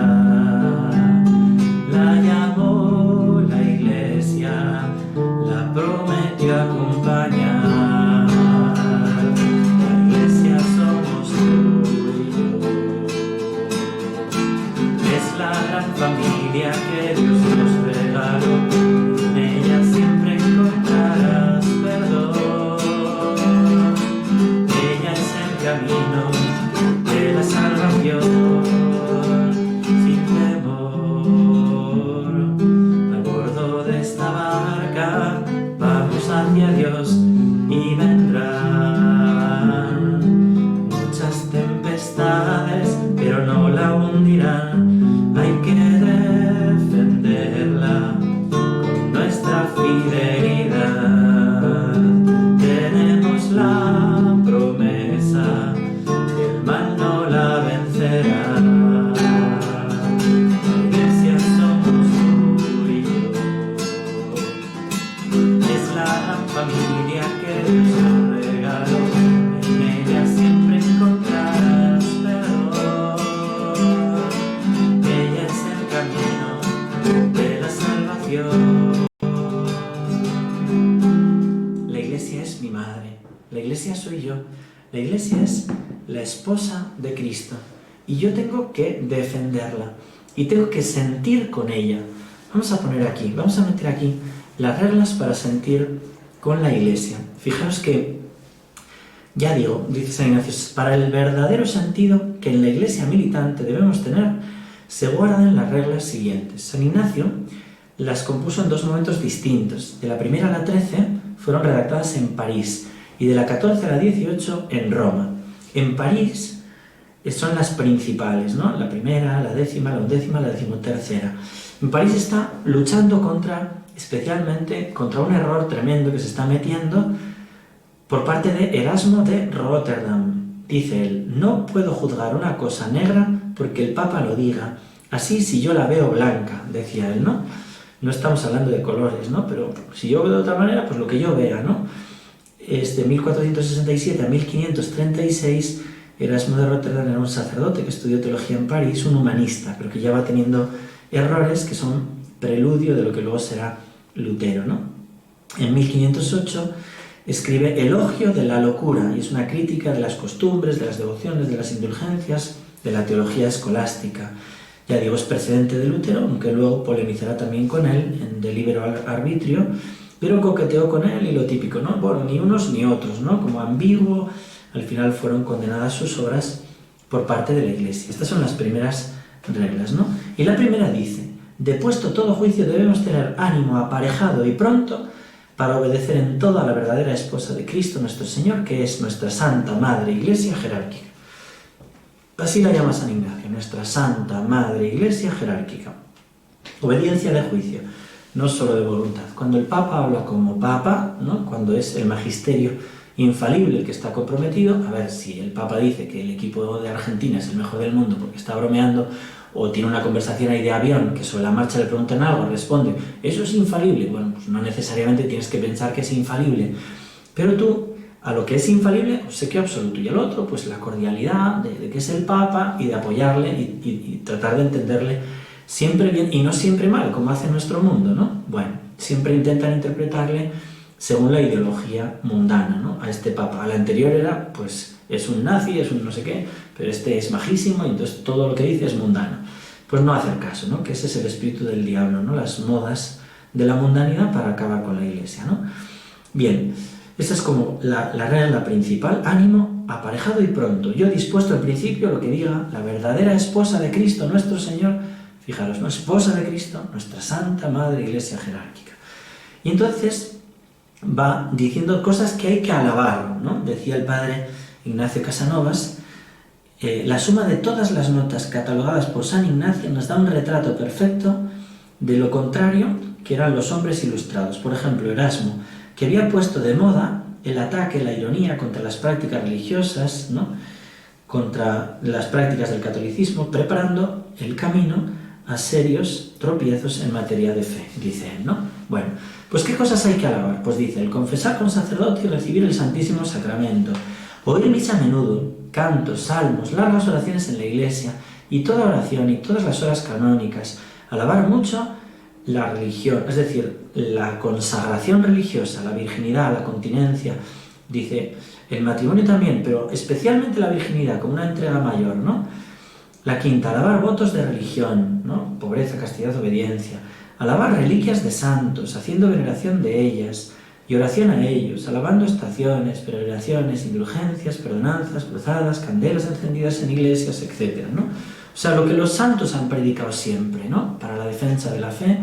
La llamó la Iglesia, la prometió acompañar. La Iglesia somos tú y yo. Es la gran familia que Dios nos regaló. En ella siempre encontrarás perdón. Ella es el camino de la salvación. Sin temor, a bordo de esta barca vamos hacia Dios y vendrán muchas tempestades, pero no la hundirán. Hay que defenderla con nuestra fidelidad. Tenemos la promesa que el mal no la vencerá. La Iglesia somos tú y yo. Es la gran familia que Dios nos regaló. En ella siempre encontrarás perdón. Ella es el camino de la salvación. La Iglesia es mi madre. La Iglesia soy yo. La Iglesia es la esposa de Cristo. Y yo tengo que defenderla. Y tengo que sentir con ella. Vamos a poner aquí, vamos a meter aquí las reglas para sentir con la Iglesia. Fijaos que, ya digo, dice San Ignacio, para el verdadero sentido que en la Iglesia militante debemos tener, se guardan las reglas siguientes. San Ignacio las compuso en dos momentos distintos. De la primera a la 13 fueron redactadas en París y de la 14 a la 18 en Roma. En París son las principales, ¿no? La primera, la 10ª, la 11ª, la 13ª. En París está luchando especialmente contra un error tremendo que se está metiendo por parte de Erasmo de Rotterdam. Dice él: no puedo juzgar una cosa negra porque el Papa lo diga, así si yo la veo blanca, decía él, ¿no? No estamos hablando de colores, ¿no? Pero si yo veo de otra manera, pues lo que yo vea, ¿no? De 1467 a 1536, Erasmo de Rotterdam era un sacerdote que estudió teología en París, un humanista, pero que ya va teniendo errores que son preludio de lo que luego será Lutero, ¿no? En 1508 escribe Elogio de la locura, y es una crítica de las costumbres, de las devociones, de las indulgencias, de la teología escolástica. Ya digo, es precedente de Lutero, aunque luego polemizará también con él en De Libero Arbitrio, pero coqueteó con él y lo típico, ¿no? Bueno, ni unos ni otros, ¿no? Como ambiguo, al final fueron condenadas sus obras por parte de la Iglesia. Estas son las primeras reglas, ¿no? Y la primera dice: depuesto todo juicio debemos tener ánimo aparejado y pronto para obedecer en todo a la verdadera esposa de Cristo nuestro Señor, que es nuestra Santa Madre Iglesia jerárquica. Así la llama San Ignacio, nuestra Santa Madre Iglesia jerárquica. Obediencia de juicio, no solo de voluntad. Cuando el Papa habla como Papa, ¿no? Cuando es el magisterio infalible el que está comprometido, a ver, si el Papa dice que el equipo de Argentina es el mejor del mundo porque está bromeando, o tiene una conversación ahí de avión que sobre la marcha le preguntan algo, responde, eso es infalible. Bueno, pues no necesariamente tienes que pensar que es infalible, pero tú a lo que es infalible, obsequio absoluto, y al otro, pues la cordialidad de que es el Papa y de apoyarle y tratar de entenderle siempre bien y no siempre mal, como hace nuestro mundo, ¿no? Bueno, siempre intentan interpretarle según la ideología mundana, ¿no? A este Papa. A la anterior era, pues, es un nazi, es un no sé qué, pero este es majísimo y entonces todo lo que dice es mundano. Pues no hacer caso, ¿no? Que ese es el espíritu del diablo, ¿no? Las modas de la mundanidad para acabar con la Iglesia, ¿no? Bien, esta es como la regla principal: ánimo aparejado y pronto. Yo dispuesto al principio lo que diga la verdadera esposa de Cristo, nuestro Señor. Fijaros, ¿no? Esposa de Cristo, nuestra Santa Madre Iglesia jerárquica. Y entonces va diciendo cosas que hay que alabar, ¿no? Decía el padre Ignacio Casanovas, la suma de todas las notas catalogadas por San Ignacio nos da un retrato perfecto de lo contrario que eran los hombres ilustrados. Por ejemplo, Erasmo, que había puesto de moda el ataque, la ironía contra las prácticas religiosas, ¿no? Contra las prácticas del catolicismo, preparando el camino a serios tropiezos en materia de fe, dice él, ¿no? Bueno, pues ¿qué cosas hay que alabar? Pues dice: el confesar con sacerdote y recibir el Santísimo Sacramento, oír misa a menudo, cantos, salmos, largas oraciones en la iglesia y toda oración y todas las horas canónicas, alabar mucho la religión, es decir, la consagración religiosa, la virginidad, la continencia, dice, el matrimonio también, pero especialmente la virginidad como una entrega mayor, ¿no? La quinta, alabar votos de religión, ¿no? Pobreza, castidad, obediencia. Alabar reliquias de santos, haciendo veneración de ellas y oración a ellos, alabando estaciones, peregrinaciones, indulgencias, perdonanzas, cruzadas, candelas encendidas en iglesias, etc., ¿no? O sea, lo que los santos han predicado siempre, ¿no? Para la defensa de la fe.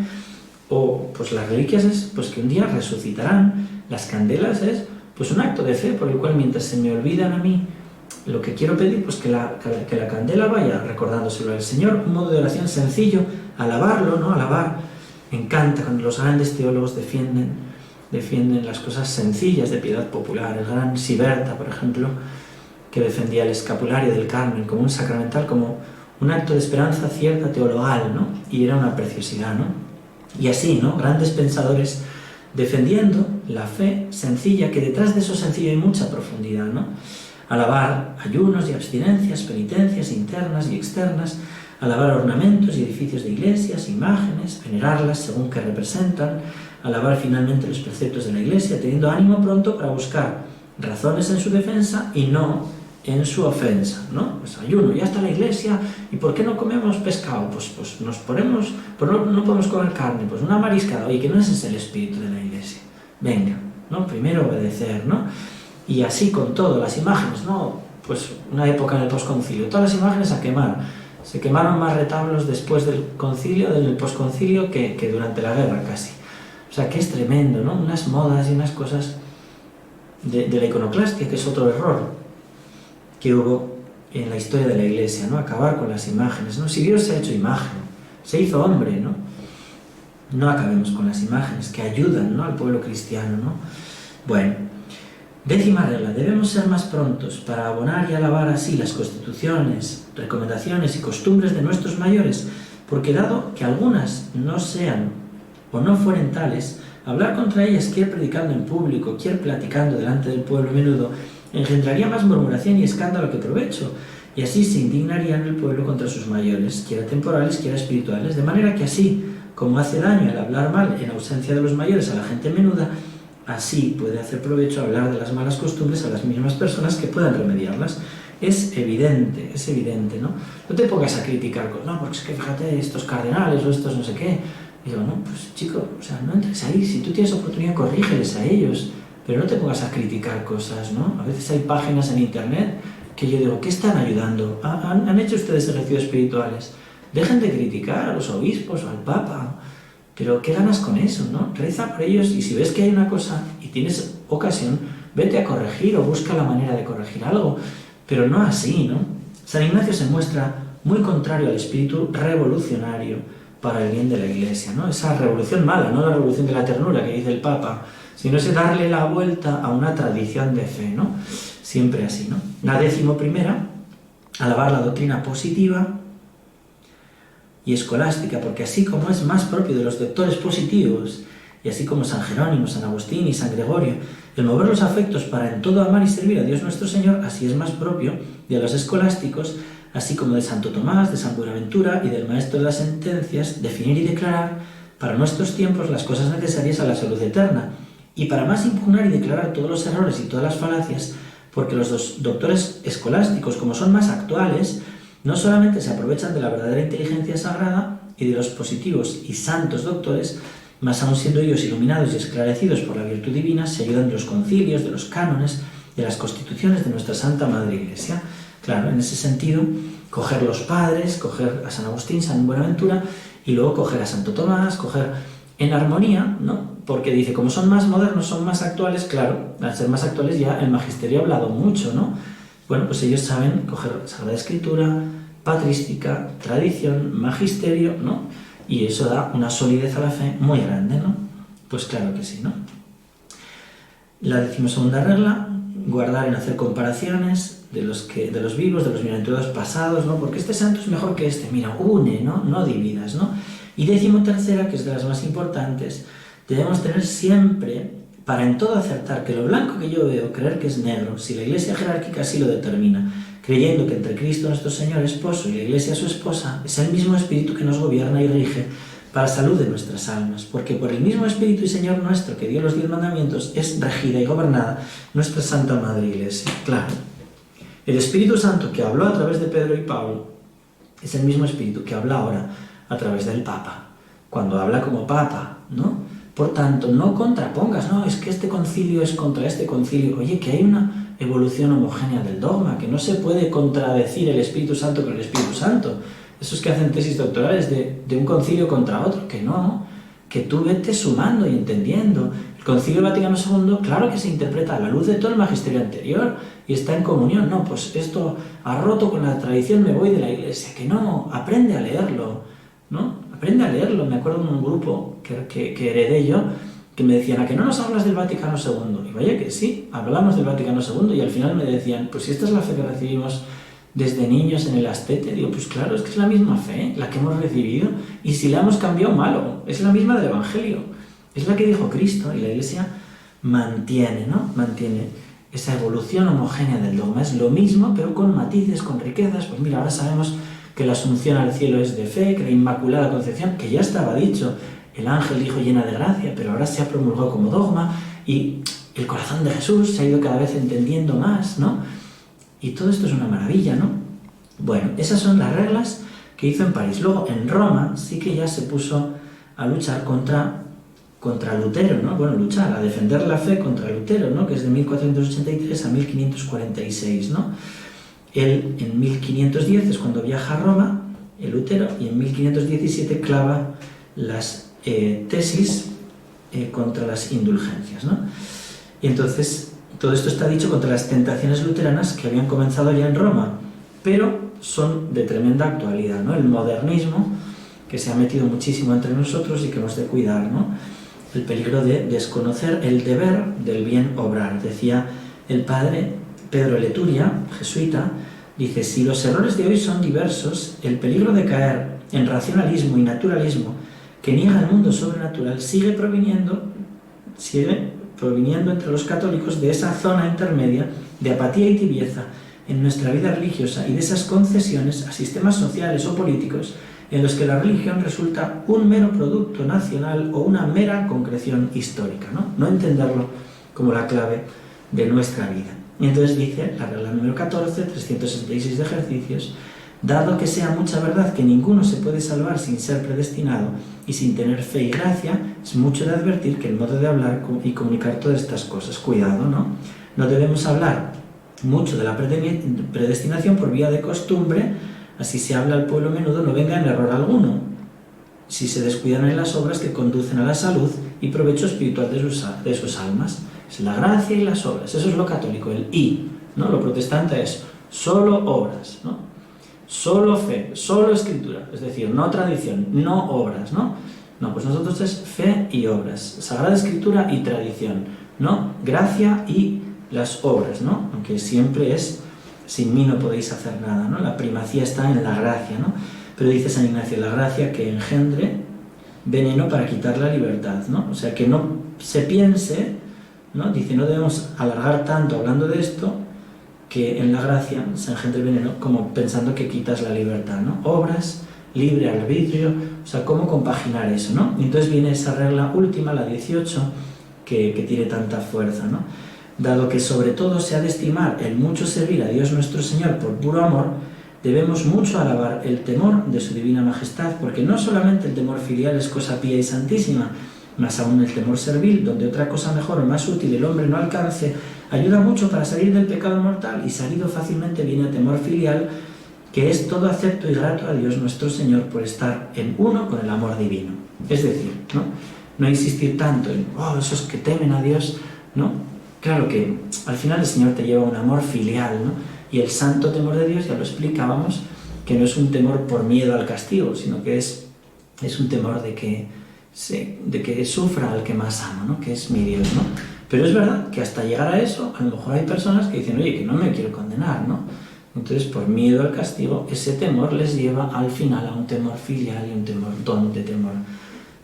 O, pues las reliquias es, pues que un día resucitarán. Las candelas es, pues un acto de fe por el cual mientras se me olvidan a mí lo que quiero pedir, pues que la candela vaya recordándoselo al Señor. Un modo de oración sencillo, alabarlo, ¿no? Alabar. Me encanta cuando los grandes teólogos defienden las cosas sencillas de piedad popular. El gran Siberta, por ejemplo, que defendía el escapulario del Carmen como un sacramental, como un acto de esperanza cierta teologal, ¿no? Y era una preciosidad, ¿no? Y así, ¿no? Grandes pensadores defendiendo la fe sencilla, que detrás de eso sencillo hay mucha profundidad, ¿no? Alabar ayunos y abstinencias, penitencias internas y externas, alabar ornamentos y edificios de iglesias, imágenes, venerarlas según que representan, alabar finalmente los preceptos de la Iglesia, teniendo ánimo pronto para buscar razones en su defensa y no en su ofensa, ¿no? Pues ayuno, ya está la Iglesia, ¿y por qué no comemos pescado? Pues nos ponemos, pues no podemos comer carne, pues una mariscada. Oye, que no ese es el espíritu de la Iglesia. Venga, ¿no? Primero obedecer, ¿no? Y así con todo, las imágenes, ¿no? Pues una época en el posconcilio, todas las imágenes a quemar. Se quemaron más retablos después del concilio, del posconcilio, que durante la guerra casi. O sea, que es tremendo, ¿no? Unas modas y unas cosas de la iconoclastia, que es otro error que hubo en la historia de la Iglesia, ¿no? Acabar con las imágenes, ¿no? Si Dios se ha hecho imagen, se hizo hombre, ¿no? No acabemos con las imágenes que ayudan, ¿no?, al pueblo cristiano, ¿no? Bueno, 10ª regla, debemos ser más prontos para abonar y alabar así las constituciones, recomendaciones y costumbres de nuestros mayores, porque dado que algunas no sean o no fueren tales, hablar contra ellas, quier predicando en público, quier platicando delante del pueblo a menudo, engendraría más murmuración y escándalo que provecho, y así se indignarían el pueblo contra sus mayores, quiera temporales, quiera espirituales, de manera que así, como hace daño el hablar mal en ausencia de los mayores a la gente menuda, así puede hacer provecho hablar de las malas costumbres a las mismas personas que puedan remediarlas. Es evidente, ¿no? No te pongas a criticar, no, porque es que fíjate, estos cardenales o estos no sé qué. Y digo, no, pues chico, o sea, no entres ahí, si tú tienes oportunidad, corrígeles a ellos, pero no te pongas a criticar cosas, ¿no? A veces hay páginas en internet que yo digo, ¿qué están ayudando? ¿Han hecho ustedes ejercicios espirituales? Dejen de criticar a los obispos o al Papa. Pero ¿qué ganas con eso, no? Reza por ellos y si ves que hay una cosa y tienes ocasión, vete a corregir o busca la manera de corregir algo. Pero no así, ¿no? San Ignacio se muestra muy contrario al espíritu revolucionario para el bien de la Iglesia, ¿no? Esa revolución mala, no la revolución de la ternura que dice el Papa, sino ese darle la vuelta a una tradición de fe, ¿no? Siempre así, ¿no? La 11ª, alabar la doctrina positiva y escolástica, porque así como es más propio de los doctores positivos, y así como San Jerónimo, San Agustín y San Gregorio, el mover los afectos para en todo amar y servir a Dios nuestro Señor, así es más propio de los escolásticos, así como de Santo Tomás, de San Buenaventura y del Maestro de las Sentencias, definir y declarar para nuestros tiempos las cosas necesarias a la salud eterna, y para más impugnar y declarar todos los errores y todas las falacias, porque los doctores escolásticos, como son más actuales, no solamente se aprovechan de la verdadera inteligencia sagrada y de los positivos y santos doctores, más aún siendo ellos iluminados y esclarecidos por la virtud divina, se ayudan de los concilios, de los cánones, de las constituciones de nuestra Santa Madre Iglesia. Claro, en ese sentido, coger los padres, coger a San Agustín, San Buenaventura, y luego coger a Santo Tomás, coger en armonía, ¿no? Porque dice, como son más modernos, son más actuales, claro, al ser más actuales ya el magisterio ha hablado mucho, ¿no? Bueno, pues ellos saben coger Sagrada Escritura, patrística, tradición, magisterio, ¿no? Y eso da una solidez a la fe muy grande, ¿no? Pues claro que sí, ¿no? La 12ª regla, guardar en hacer comparaciones de los vivos, de los bienaventurados pasados, ¿no? Porque este santo es mejor que este, mira, une, ¿no? No dividas, ¿no? Y 13ª, que es de las más importantes, debemos tener siempre, para en todo acertar, que lo blanco que yo veo, creer que es negro, si la Iglesia jerárquica así lo determina, creyendo que entre Cristo nuestro Señor esposo y la Iglesia su esposa es el mismo Espíritu que nos gobierna y rige para salud de nuestras almas, porque por el mismo Espíritu y Señor nuestro que dio los 10 mandamientos es regida y gobernada nuestra Santa Madre Iglesia. Claro, el Espíritu Santo que habló a través de Pedro y Pablo es el mismo Espíritu que habla ahora a través del Papa, cuando habla como Papa, ¿no? Por tanto, no contrapongas, no, es que este concilio es contra este concilio. Oye, que hay una evolución homogénea del dogma, que no se puede contradecir el Espíritu Santo con el Espíritu Santo. Esos que hacen tesis doctorales de un concilio contra otro, que no, que tú vete sumando y entendiendo. El Concilio Vaticano II, claro que se interpreta a la luz de todo el magisterio anterior y está en comunión. No, pues esto ha roto con la tradición, me voy de la Iglesia. Que no, aprende a leerlo, ¿no? Aprende a leerlo. Me acuerdo de un grupo que heredé yo, que me decían, ¿a que no nos hablas del Vaticano II? Y vaya que sí, hablamos del Vaticano II y al final me decían, pues si esta es la fe que recibimos desde niños en el Astete, digo, pues claro, es que es la misma fe la que hemos recibido y si la hemos cambiado, malo, es la misma del Evangelio, es la que dijo Cristo y la Iglesia mantiene, ¿no? Mantiene esa evolución homogénea del dogma, es lo mismo pero con matices, con riquezas. Pues mira, ahora sabemos que la asunción al cielo es de fe, que la Inmaculada Concepción, que ya estaba dicho, el ángel dijo llena de gracia, pero ahora se ha promulgado como dogma y el corazón de Jesús se ha ido cada vez entendiendo más, ¿no? Y todo esto es una maravilla, ¿no? Bueno, esas son las reglas que hizo en París. Luego, en Roma, sí que ya se puso a luchar contra contra Lutero, ¿no? Bueno, luchar, a defender la fe contra Lutero, ¿no? Que es de 1483 a 1546, ¿no? Él en 1510 es cuando viaja a Roma, el Lutero, y en 1517 clava las tesis contra las indulgencias, ¿no? Y entonces todo esto está dicho contra las tentaciones luteranas que habían comenzado ya en Roma, pero son de tremenda actualidad, ¿no? El modernismo, que se ha metido muchísimo entre nosotros y que hemos de cuidar, ¿no? El peligro de desconocer el deber del bien obrar. Decía el padre Pedro Leturia, jesuita, dice: si los errores de hoy son diversos, el peligro de caer en racionalismo y naturalismo que niega el mundo sobrenatural sigue proviniendo entre los católicos de esa zona intermedia de apatía y tibieza en nuestra vida religiosa y de esas concesiones a sistemas sociales o políticos en los que la religión resulta un mero producto nacional o una mera concreción histórica, ¿no? No entenderlo como la clave de nuestra vida. Y entonces dice la regla número 14, 366 de ejercicios: dado que sea mucha verdad que ninguno se puede salvar sin ser predestinado y sin tener fe y gracia, es mucho de advertir que el modo de hablar y comunicar todas estas cosas, cuidado, ¿no? No debemos hablar mucho de la predestinación por vía de costumbre, así se habla al pueblo menudo, no venga en error alguno, si se descuidan en las obras que conducen a la salud y provecho espiritual de sus almas. Es la gracia y las obras, eso es lo católico, el y, ¿no? Lo protestante es solo obras, ¿no? Solo fe, solo escritura, es decir, no tradición, no obras, ¿no? No, pues nosotros es fe y obras, Sagrada Escritura y tradición, ¿no? Gracia y las obras, ¿no? Aunque siempre es sin mí no podéis hacer nada, ¿no? La primacía está en la gracia, ¿no? Pero dice San Ignacio, la gracia que engendre veneno para quitar la libertad, ¿no? O sea, que no se piense, ¿no? Dice, no debemos alargar tanto hablando de esto, que en la gracia se engendre veneno como pensando que quitas la libertad, ¿no? Obras, libre arbitrio, o sea, cómo compaginar eso, ¿no? Y entonces viene esa regla última, la 18, que tiene tanta fuerza, ¿no? Dado que sobre todo se ha de estimar el mucho servir a Dios nuestro Señor por puro amor, debemos mucho alabar el temor de su divina majestad, porque no solamente el temor filial es cosa pía y santísima, más aún el temor servil, donde otra cosa mejor o más útil el hombre no alcance, ayuda mucho para salir del pecado mortal, y salido fácilmente viene el temor filial, que es todo acepto y grato a Dios nuestro Señor por estar en uno con el amor divino. Es decir, no insistir tanto en, esos que temen a Dios, ¿no? Claro que al final el Señor te lleva un amor filial, ¿no? Y el santo temor de Dios, ya lo explicábamos, que no es un temor por miedo al castigo, sino que es un temor de que sufra al que más amo, ¿no? Que es mi Dios, ¿no? Pero es verdad que hasta llegar a eso, a lo mejor hay personas que dicen, oye, que no me quiero condenar, ¿no? Entonces, por miedo al castigo, ese temor les lleva al final a un temor filial y un temor de temor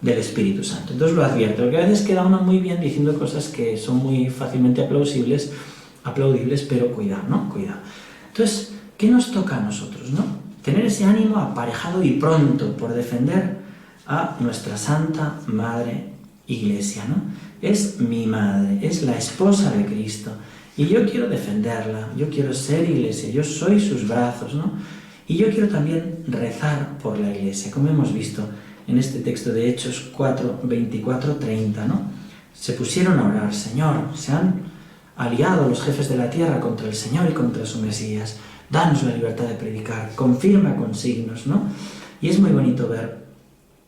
del Espíritu Santo. Entonces lo advierto, porque a veces queda uno muy bien diciendo cosas que son muy fácilmente aplaudibles, pero cuidado, ¿no? Cuidado. Entonces, ¿qué nos toca a nosotros, no? Tener ese ánimo aparejado y pronto por defender a nuestra Santa Madre Iglesia, ¿no? Es mi madre, es la esposa de Cristo, y yo quiero defenderla, yo quiero ser Iglesia, yo soy sus brazos, ¿no? Y yo quiero también rezar por la Iglesia, como hemos visto en este texto de Hechos 4, 24, 30, ¿no? Se pusieron a orar, Señor, se han aliado los jefes de la tierra contra el Señor y contra su Mesías, danos la libertad de predicar, confirma con signos, ¿no? Y es muy bonito ver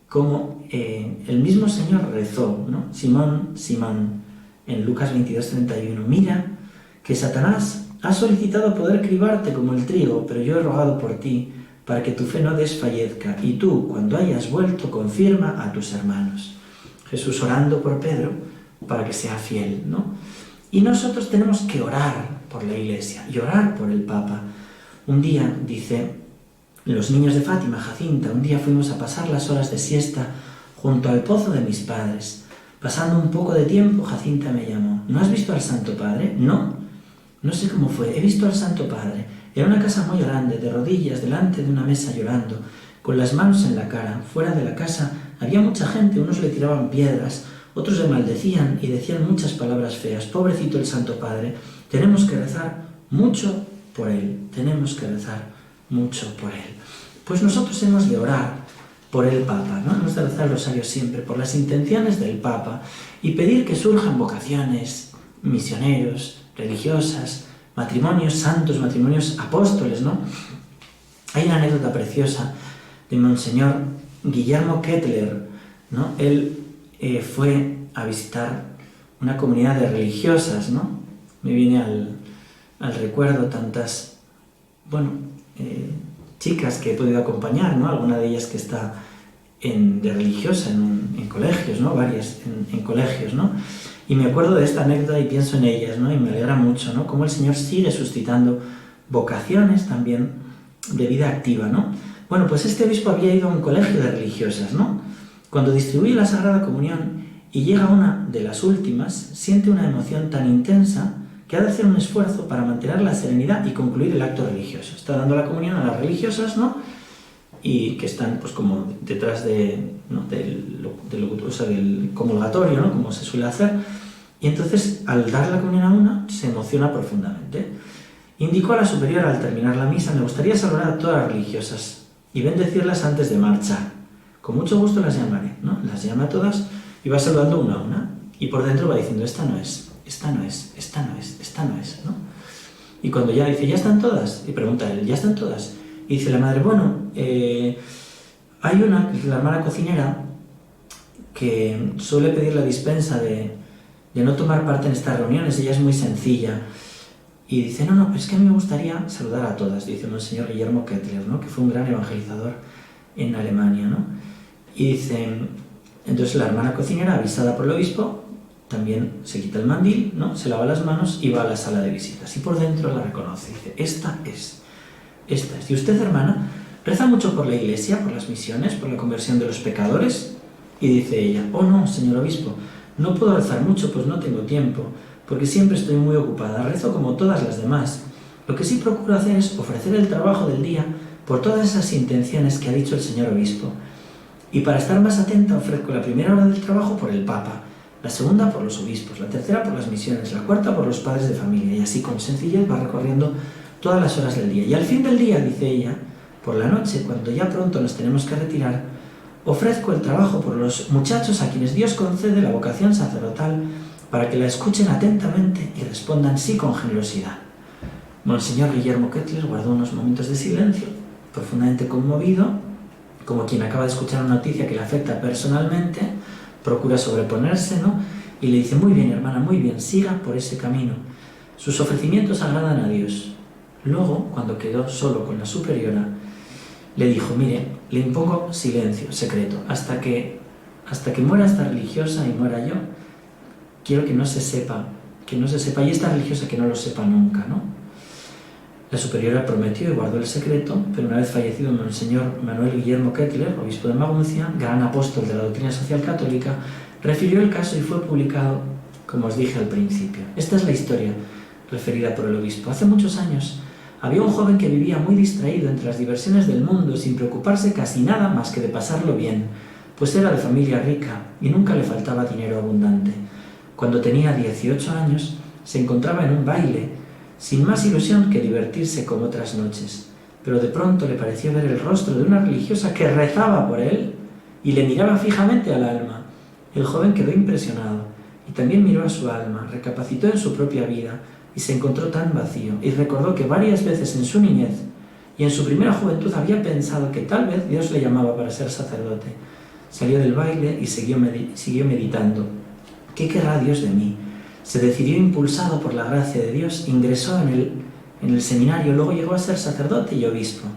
cómo el mismo Señor rezó, ¿no? Simón, en Lucas 22, 31, mira que Satanás ha solicitado poder cribarte como el trigo, pero yo he rogado por ti, para que tu fe no desfallezca, y tú, cuando hayas vuelto, confirma a tus hermanos. Jesús orando por Pedro para que sea fiel, ¿no? Y nosotros tenemos que orar por la Iglesia y orar por el Papa. Un día, dice los niños de Fátima, Jacinta, un día fuimos a pasar las horas de siesta junto al pozo de mis padres. Pasando un poco de tiempo, Jacinta me llamó. ¿No has visto al Santo Padre? No. No sé cómo fue. He visto al Santo Padre. Era una casa muy grande, de rodillas, delante de una mesa llorando, con las manos en la cara. Fuera de la casa había mucha gente, unos le tiraban piedras, otros le maldecían y decían muchas palabras feas. Pobrecito el Santo Padre, tenemos que rezar mucho por él, tenemos que rezar mucho por él. Pues nosotros hemos de orar por el Papa, ¿no? Hemos de rezar el rosario siempre por las intenciones del Papa y pedir que surjan vocaciones, misioneros, religiosas, matrimonios santos, matrimonios apóstoles, ¿no? Hay una anécdota preciosa de Monseñor Guillermo Kettler, ¿no? Él fue a visitar una comunidad de religiosas, ¿no? Me viene al recuerdo tantas, chicas que he podido acompañar, ¿no? Alguna de ellas que está de religiosa en colegios, ¿no? Varias en colegios, ¿no? Y me acuerdo de esta anécdota y pienso en ellas, ¿no? Y me alegra mucho, ¿no? Cómo el Señor sigue suscitando vocaciones también de vida activa, ¿no? Bueno, pues este obispo había ido a un colegio de religiosas, ¿no? Cuando distribuye la Sagrada Comunión y llega una de las últimas, siente una emoción tan intensa que ha de hacer un esfuerzo para mantener la serenidad y concluir el acto religioso. Está dando la comunión a las religiosas, ¿no? Y que están pues como detrás del comulgatorio, ¿no? Como se suele hacer. Y entonces, al dar la comunión a una, se emociona profundamente. Indicó a la superiora al terminar la misa: me gustaría saludar a todas las religiosas y bendecirlas antes de marchar. Con mucho gusto las llamaré, ¿no? Las llama a todas y va saludando una a una. Y por dentro va diciendo: esta no es, esta no es, esta no es, esta no es, ¿no? Y cuando ya dice: ¿ya están todas? Y pregunta él: ¿ya están todas? Y dice la madre: bueno, hay una, la hermana cocinera, que suele pedir la dispensa de no tomar parte en estas reuniones. Ella es muy sencilla. Y dice: no, es que a mí me gustaría saludar a todas. Dice Monseñor Guillermo Kettler, ¿no? Que fue un gran evangelizador en Alemania, ¿no? Y dice, entonces la hermana cocinera, avisada por el obispo, también se quita el mandil, ¿no? Se lava las manos y va a la sala de visitas. Y por dentro la reconoce. Dice: esta es. Y usted, hermana, reza mucho por la iglesia, por las misiones, por la conversión de los pecadores. Y dice ella: oh no, señor obispo, no puedo rezar mucho, pues no tengo tiempo, porque siempre estoy muy ocupada. Rezo como todas las demás. Lo que sí procuro hacer es ofrecer el trabajo del día por todas esas intenciones que ha dicho el señor obispo. Y para estar más atenta ofrezco la primera hora del trabajo por el Papa, la segunda por los obispos, la tercera por las misiones, la cuarta por los padres de familia, y así con sencillez va recorriendo todas las horas del día. Y al fin del día, dice ella, por la noche, cuando ya pronto nos tenemos que retirar, ofrezco el trabajo por los muchachos a quienes Dios concede la vocación sacerdotal para que la escuchen atentamente y respondan sí con generosidad. Monseñor Guillermo Kettler guardó unos momentos de silencio, profundamente conmovido, como quien acaba de escuchar una noticia que le afecta personalmente, procura sobreponerse, ¿no? Y le dice: muy bien, hermana, muy bien, siga por ese camino. Sus ofrecimientos agradan a Dios. Luego, cuando quedó solo con la superiora, le dijo: mire, le impongo silencio, secreto, hasta que muera esta religiosa y muera yo, quiero que no se sepa, y esta religiosa que no lo sepa nunca, ¿no? La superiora prometió y guardó el secreto, pero una vez fallecido Monseñor Manuel Guillermo Kettler, obispo de Maguncia, gran apóstol de la doctrina social católica, refirió el caso y fue publicado, como os dije al principio. Esta es la historia referida por el obispo. Hace muchos años había un joven que vivía muy distraído entre las diversiones del mundo, sin preocuparse casi nada más que de pasarlo bien, pues era de familia rica y nunca le faltaba dinero abundante. Cuando tenía 18 años, se encontraba en un baile, sin más ilusión que divertirse como otras noches, pero de pronto le pareció ver el rostro de una religiosa que rezaba por él y le miraba fijamente al alma. El joven quedó impresionado y también miró a su alma, recapacitó en su propia vida y se encontró tan vacío, y recordó que varias veces en su niñez y en su primera juventud había pensado que tal vez Dios le llamaba para ser sacerdote. Salió del baile y siguió meditando. ¿Qué querrá Dios de mí? Se decidió impulsado por la gracia de Dios, ingresó en el seminario, luego llegó a ser sacerdote y obispo.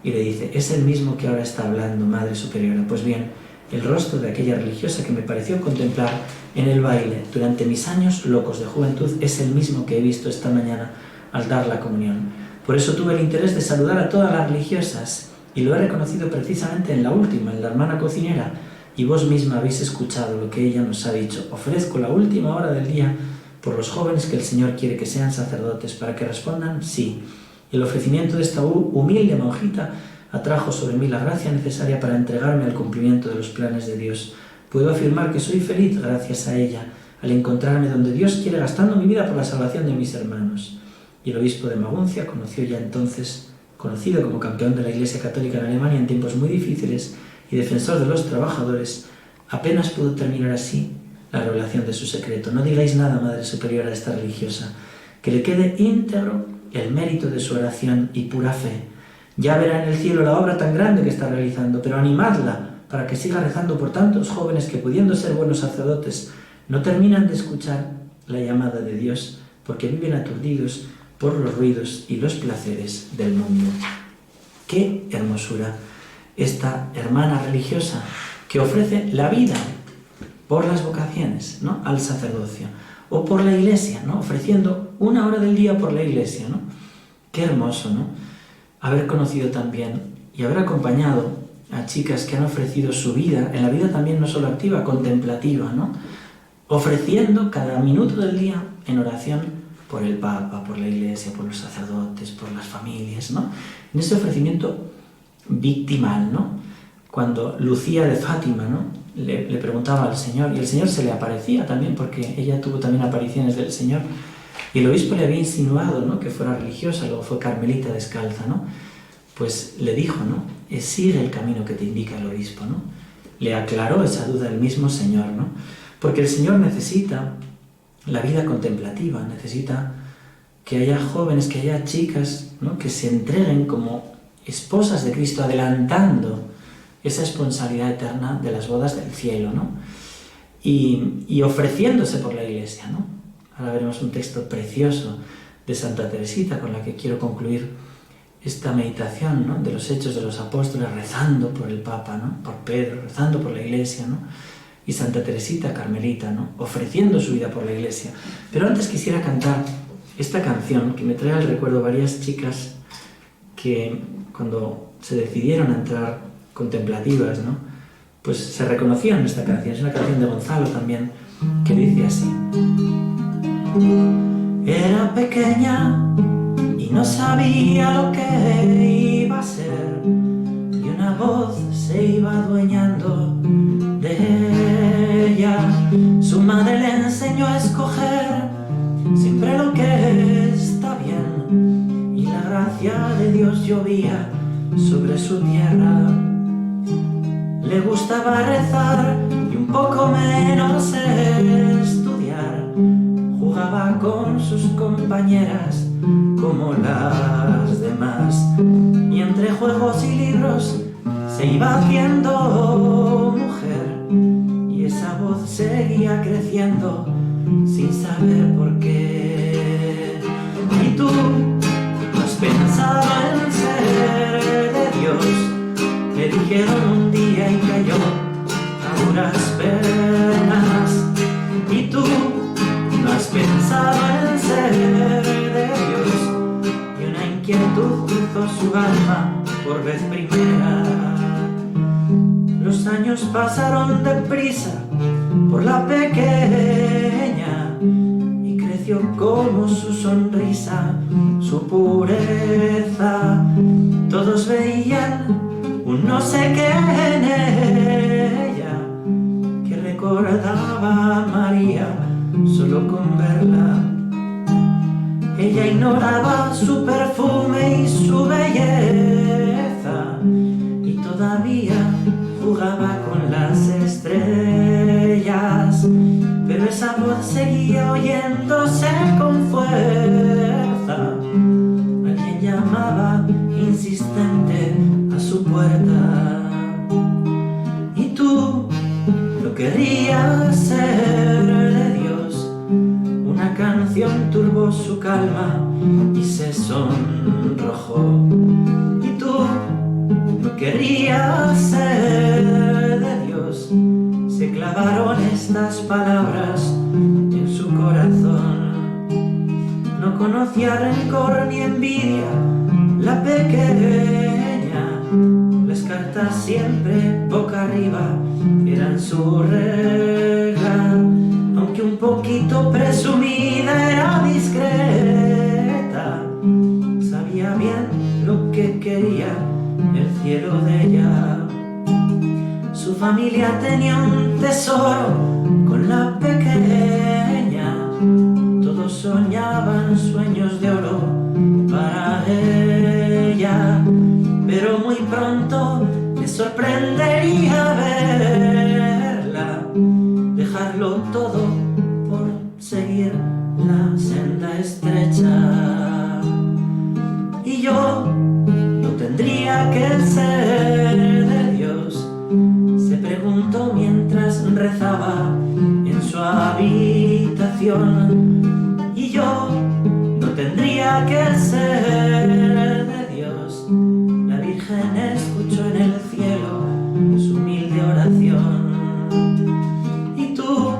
Y le dice: es el mismo que ahora está hablando, Madre Superiora. Pues bien, el rostro de aquella religiosa que me pareció contemplar en el baile durante mis años locos de juventud es el mismo que he visto esta mañana al dar la comunión. Por eso tuve el interés de saludar a todas las religiosas y lo he reconocido precisamente en la última, en la hermana cocinera, y vos misma habéis escuchado lo que ella nos ha dicho. Ofrezco la última hora del día por los jóvenes que el Señor quiere que sean sacerdotes, para que respondan sí. Y el ofrecimiento de esta humilde monjita atrajo sobre mí la gracia necesaria para entregarme al cumplimiento de los planes de Dios. Puedo afirmar que soy feliz gracias a ella, al encontrarme donde Dios quiere, gastando mi vida por la salvación de mis hermanos. Y el obispo de Maguncia, conocido como campeón de la Iglesia Católica en Alemania en tiempos muy difíciles, y defensor de los trabajadores, apenas pudo terminar así la revelación de su secreto. No digáis nada, Madre Superior, a esta religiosa, que le quede íntegro el mérito de su oración y pura fe. Ya verá en el cielo la obra tan grande que está realizando, pero animadla para que siga rezando por tantos jóvenes que, pudiendo ser buenos sacerdotes, no terminan de escuchar la llamada de Dios porque viven aturdidos por los ruidos y los placeres del mundo. ¡Qué hermosura! Esta hermana religiosa que ofrece la vida por las vocaciones, ¿no?, al sacerdocio, o por la Iglesia, ¿no?, ofreciendo 1 hora del día por la Iglesia, ¿no? Qué hermoso, ¿no?, haber conocido también y haber acompañado a chicas que han ofrecido su vida, en la vida también no solo activa, contemplativa, ¿no?, ofreciendo cada minuto del día en oración por el Papa, por la Iglesia, por los sacerdotes, por las familias, ¿no?, en ese ofrecimiento victimal, ¿no? Cuando Lucía de Fátima, ¿no?, le preguntaba al Señor, y el Señor se le aparecía también, porque ella tuvo también apariciones del Señor, y el obispo le había insinuado, ¿no?, que fuera religiosa, luego fue carmelita descalza, ¿no? Pues le dijo, ¿no?, sigue el camino que te indica el obispo, ¿no? Le aclaró esa duda el mismo Señor, ¿no? Porque el Señor necesita la vida contemplativa, necesita que haya jóvenes, que haya chicas, ¿no?, que se entreguen como esposas de Cristo, adelantando esa responsabilidad eterna de las bodas del cielo, ¿no? Y ofreciéndose por la Iglesia, ¿no? Ahora veremos un texto precioso de Santa Teresita con la que quiero concluir esta meditación, ¿no?, de los Hechos de los Apóstoles, rezando por el Papa, ¿no?, por Pedro, rezando por la Iglesia, ¿no? Y Santa Teresita Carmelita, ¿no?, ofreciendo su vida por la Iglesia. Pero antes quisiera cantar esta canción que me trae al recuerdo varias chicas que cuando se decidieron a entrar contemplativas, ¿no?, pues se reconocían en esta canción. Es una canción de Gonzalo también, que dice así: era pequeña y no sabía lo que iba a ser, y una voz se iba adueñando de ella. Su madre le enseñó a escoger siempre lo que está bien, y la gracia de Dios llovía sobre su tierra. Le gustaba rezar y un poco menos estudiar. Jugaba con sus compañeras como las demás, y entre juegos y libros se iba haciendo mujer, y esa voz seguía creciendo sin saber por qué. ¿Y tú no has pensado en ser de Dios? Le dijeron un día y cayó a duras penas. ¿Y tú no has pensado en ser de Dios? Y una inquietud cruzó su alma por vez primera. Los años pasaron deprisa por la pequeña, y creció como su sonrisa, su pureza. Todos veían un no sé qué en ella, que recordaba a María solo con verla. Ella ignoraba su perfume y su belleza, y todavía jugaba con las estrellas. Pero esa voz seguía oyéndose con fuerza. Alguien llamaba insistente a su puerta. Y tú no querías ser de Dios. Una canción turbó su calma y se sonrojó. Y tú no querías ser de Dios. Se clavaron estas palabras en su corazón. No conocía rencor ni envidia la pequeña. Las cartas siempre boca arriba eran su regla. Aunque un poquito presumida, era discreta. Sabía bien lo que quería el cielo de ella. Su familia tenía un tesoro con la pequeña. Todos soñaban sueños de oro para ella. Pero muy pronto le sorprendería esposa. Y yo no tendría que ser de Dios, se preguntó mientras rezaba en su habitación. Y yo no tendría que ser de Dios, la Virgen escuchó en el cielo su humilde oración. Y tú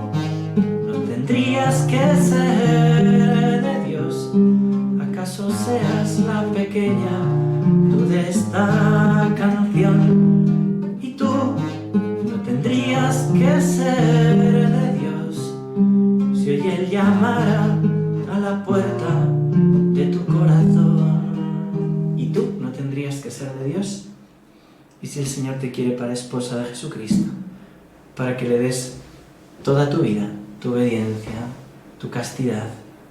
no tendrías que ser de Dios, ¿acaso seas la pequeña tú de esta canción? Y tú no tendrías que ser de Dios, si hoy Él llamara a la puerta de tu corazón. Y tú no tendrías que ser de Dios. Y si el Señor te quiere para esposa de Jesucristo, para que le des toda tu vida, tu obediencia, tu castidad,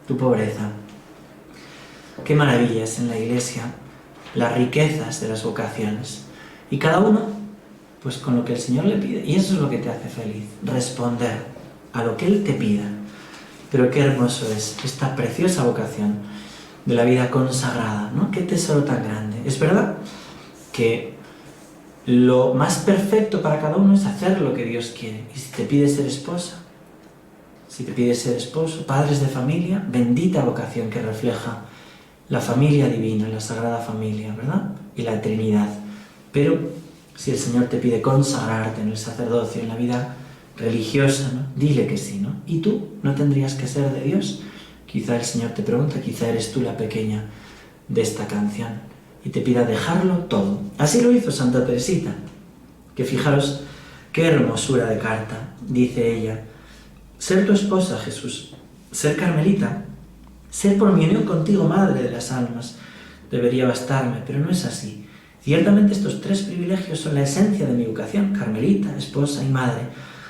tu pobreza. Qué maravillas en la Iglesia, las riquezas de las vocaciones. Y cada uno, pues con lo que el Señor le pide. Y eso es lo que te hace feliz, responder a lo que Él te pida. Pero qué hermoso es esta preciosa vocación de la vida consagrada, ¿no? Qué tesoro tan grande. Es verdad que lo más perfecto para cada uno es hacer lo que Dios quiere. Y si te pide ser esposa, si te pide ser esposo, padres de familia, bendita vocación que refleja la familia divina, la Sagrada Familia, ¿verdad? Y la Trinidad. Pero si el Señor te pide consagrarte en el sacerdocio, en la vida religiosa, ¿no? Dile que sí, ¿no? ¿Y tú no tendrías que ser de Dios? Quizá el Señor te pregunta, quizá eres tú la pequeña de esta canción y te pida dejarlo todo. Así lo hizo Santa Teresita, que fijaros qué hermosura de carta. Dice ella: ser tu esposa, Jesús, ser carmelita, ser por mi unión contigo madre de las almas, debería bastarme, pero no es así. Ciertamente estos tres privilegios son la esencia de mi vocación, carmelita, esposa y madre.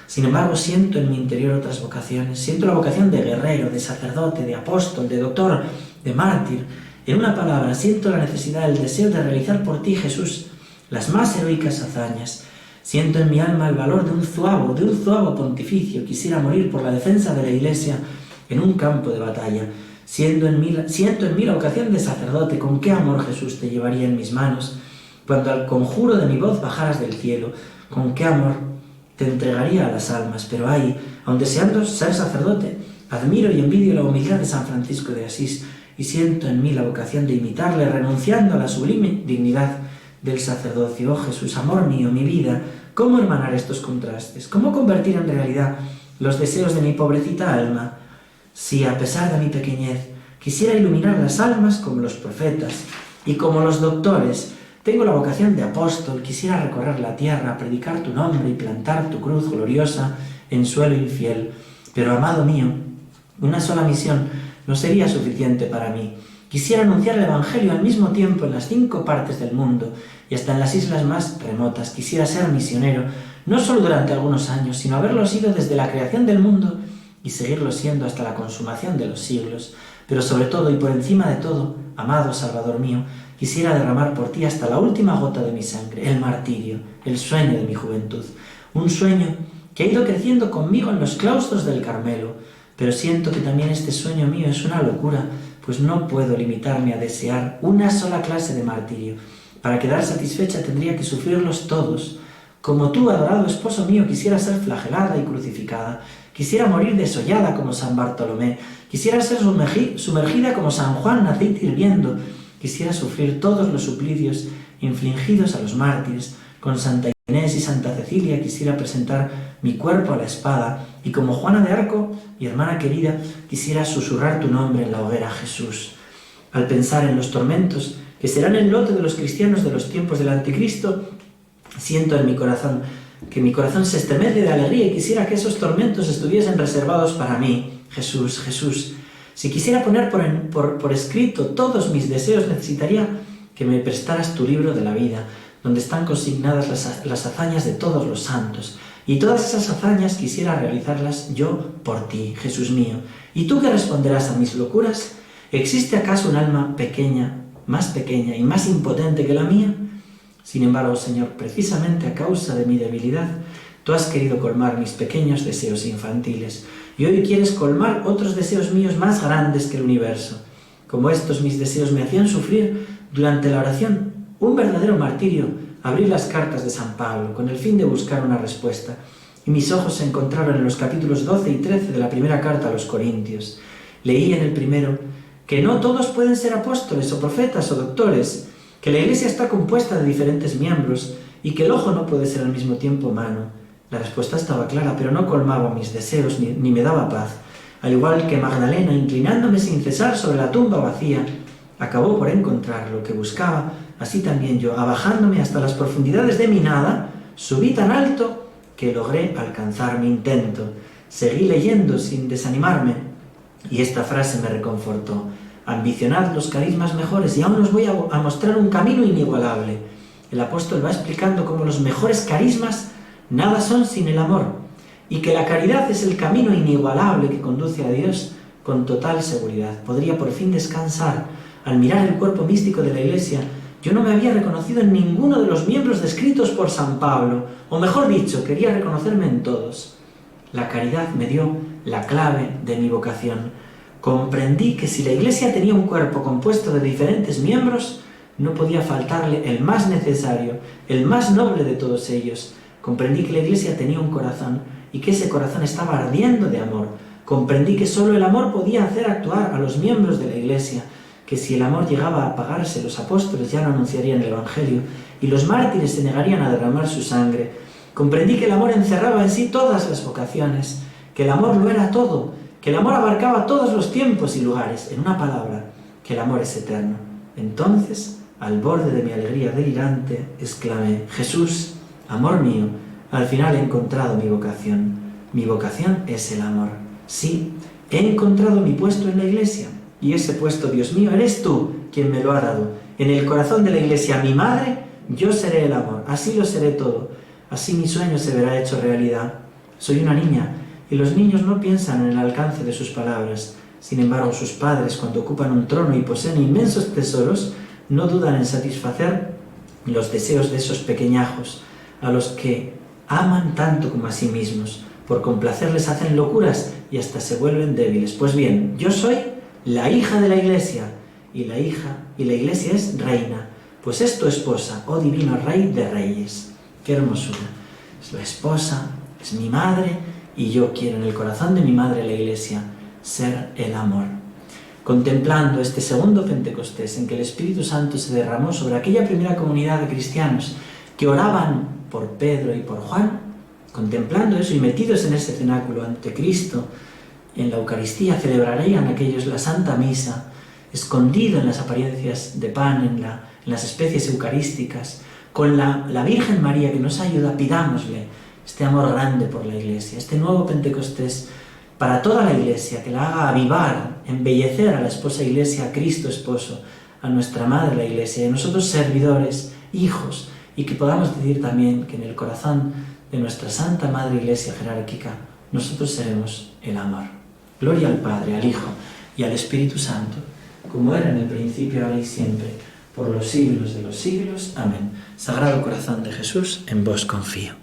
Sin embargo, siento en mi interior otras vocaciones. Siento la vocación de guerrero, de sacerdote, de apóstol, de doctor, de mártir. En una palabra, siento la necesidad, el deseo de realizar por ti, Jesús, las más heroicas hazañas. Siento en mi alma el valor de un zuavo pontificio. Quisiera morir por la defensa de la Iglesia en un campo de batalla. Siento en mí la vocación de sacerdote. ¿Con qué amor, Jesús, te llevaría en mis manos? Cuando al conjuro de mi voz bajaras del cielo, ¿con qué amor te entregaría a las almas? Pero ay, aun deseando ser sacerdote, admiro y envidio la humildad de San Francisco de Asís y siento en mí la vocación de imitarle, renunciando a la sublime dignidad del sacerdocio. Oh Jesús, amor mío, mi vida, ¿cómo hermanar estos contrastes? ¿Cómo convertir en realidad los deseos de mi pobrecita alma? Si, a pesar de mi pequeñez, quisiera iluminar las almas como los profetas y como los doctores, tengo la vocación de apóstol, quisiera recorrer la tierra, predicar tu nombre y plantar tu cruz gloriosa en suelo infiel. Pero, amado mío, una sola misión no sería suficiente para mí. Quisiera anunciar el Evangelio al mismo tiempo en las 5 partes del mundo y hasta en las islas más remotas. Quisiera ser misionero, no solo durante algunos años, sino haberlo sido desde la creación del mundo y seguirlo siendo hasta la consumación de los siglos. Pero sobre todo y por encima de todo, amado Salvador mío, quisiera derramar por ti hasta la última gota de mi sangre, el martirio, el sueño de mi juventud. Un sueño que ha ido creciendo conmigo en los claustros del Carmelo, pero siento que también este sueño mío es una locura, pues no puedo limitarme a desear una sola clase de martirio. Para quedar satisfecha tendría que sufrirlos todos. Como tú, adorado esposo mío, quisiera ser flagelada y crucificada. Quisiera morir desollada como San Bartolomé. Quisiera ser sumergida como San Juan en aceite hirviendo. Quisiera sufrir todos los suplicios infligidos a los mártires. Con Santa Inés y Santa Cecilia quisiera presentar mi cuerpo a la espada. Y como Juana de Arco, mi hermana querida, quisiera susurrar tu nombre en la hoguera, Jesús. Al pensar en los tormentos que serán el lote de los cristianos de los tiempos del Anticristo, siento en mi corazón que mi corazón se estremece de alegría y quisiera que esos tormentos estuviesen reservados para mí. Jesús, Jesús, si quisiera poner por escrito todos mis deseos, necesitaría que me prestaras tu libro de la vida, donde están consignadas las hazañas de todos los santos. Y todas esas hazañas quisiera realizarlas yo por ti, Jesús mío. ¿Y tú qué responderás a mis locuras? ¿Existe acaso un alma pequeña y más impotente que la mía? Sin embargo, Señor, precisamente a causa de mi debilidad, tú has querido colmar mis pequeños deseos infantiles y hoy quieres colmar otros deseos míos más grandes que el universo. Como estos mis deseos me hacían sufrir durante la oración un verdadero martirio, abrí las cartas de San Pablo con el fin de buscar una respuesta, y mis ojos se encontraron en los capítulos 12 y 13 de la primera carta a los Corintios. Leí en el primero que no todos pueden ser apóstoles o profetas o doctores, que la Iglesia está compuesta de diferentes miembros y que el ojo no puede ser al mismo tiempo mano. La respuesta estaba clara, pero no colmaba mis deseos ni me daba paz. Al igual que Magdalena, inclinándome sin cesar sobre la tumba vacía, acabó por encontrar lo que buscaba, así también yo, abajándome hasta las profundidades de mi nada, subí tan alto que logré alcanzar mi intento. Seguí leyendo sin desanimarme, y esta frase me reconfortó: ambicionad los carismas mejores y aún os voy a mostrar un camino inigualable. El apóstol va explicando cómo los mejores carismas nada son sin el amor, y que la caridad es el camino inigualable que conduce a Dios con total seguridad. Podría por fin descansar al mirar el cuerpo místico de la Iglesia. Yo no me había reconocido en ninguno de los miembros descritos por San Pablo, o mejor dicho, quería reconocerme en todos. La caridad me dio la clave de mi vocación. Comprendí que si la Iglesia tenía un cuerpo compuesto de diferentes miembros, no podía faltarle el más necesario, el más noble de todos ellos. Comprendí que la Iglesia tenía un corazón y que ese corazón estaba ardiendo de amor. Comprendí que solo el amor podía hacer actuar a los miembros de la Iglesia, que si el amor llegaba a apagarse, los apóstoles ya no anunciarían el Evangelio y los mártires se negarían a derramar su sangre. Comprendí que el amor encerraba en sí todas las vocaciones, que el amor lo era todo, que el amor abarcaba todos los tiempos y lugares. En una palabra, que el amor es eterno. Entonces, al borde de mi alegría delirante, exclamé: Jesús, amor mío, al final he encontrado mi vocación. Mi vocación es el amor. Sí, he encontrado mi puesto en la Iglesia. Y ese puesto, Dios mío, eres tú quien me lo ha dado. En el corazón de la Iglesia, mi madre, yo seré el amor. Así lo seré todo. Así mi sueño se verá hecho realidad. Soy una niña, y los niños no piensan en el alcance de sus palabras. Sin embargo, sus padres, cuando ocupan un trono y poseen inmensos tesoros, no dudan en satisfacer los deseos de esos pequeñajos, a los que aman tanto como a sí mismos. Por complacerles hacen locuras y hasta se vuelven débiles. Pues bien, yo soy la hija de la Iglesia, y la Iglesia es reina, pues es tu esposa, oh divino Rey de Reyes. ¡Qué hermosura! Es la esposa, es mi madre, y yo quiero en el corazón de mi madre, la Iglesia, ser el amor. Contemplando este segundo Pentecostés, en que el Espíritu Santo se derramó sobre aquella primera comunidad de cristianos que oraban por Pedro y por Juan, contemplando eso y metidos en ese cenáculo ante Cristo, en la Eucaristía celebrarían aquellos la Santa Misa, escondido en las apariencias de pan, en las especies eucarísticas, con la Virgen María que nos ayuda. Pidámosle este amor grande por la Iglesia, este nuevo Pentecostés para toda la Iglesia, que la haga avivar, embellecer a la esposa Iglesia, a Cristo esposo, a nuestra Madre la Iglesia, y a nosotros servidores, hijos, y que podamos decir también que en el corazón de nuestra Santa Madre Iglesia jerárquica nosotros seremos el amor. Gloria al Padre, al Hijo y al Espíritu Santo, como era en el principio, ahora y siempre, por los siglos de los siglos. Amén. Sagrado Corazón de Jesús, en vos confío.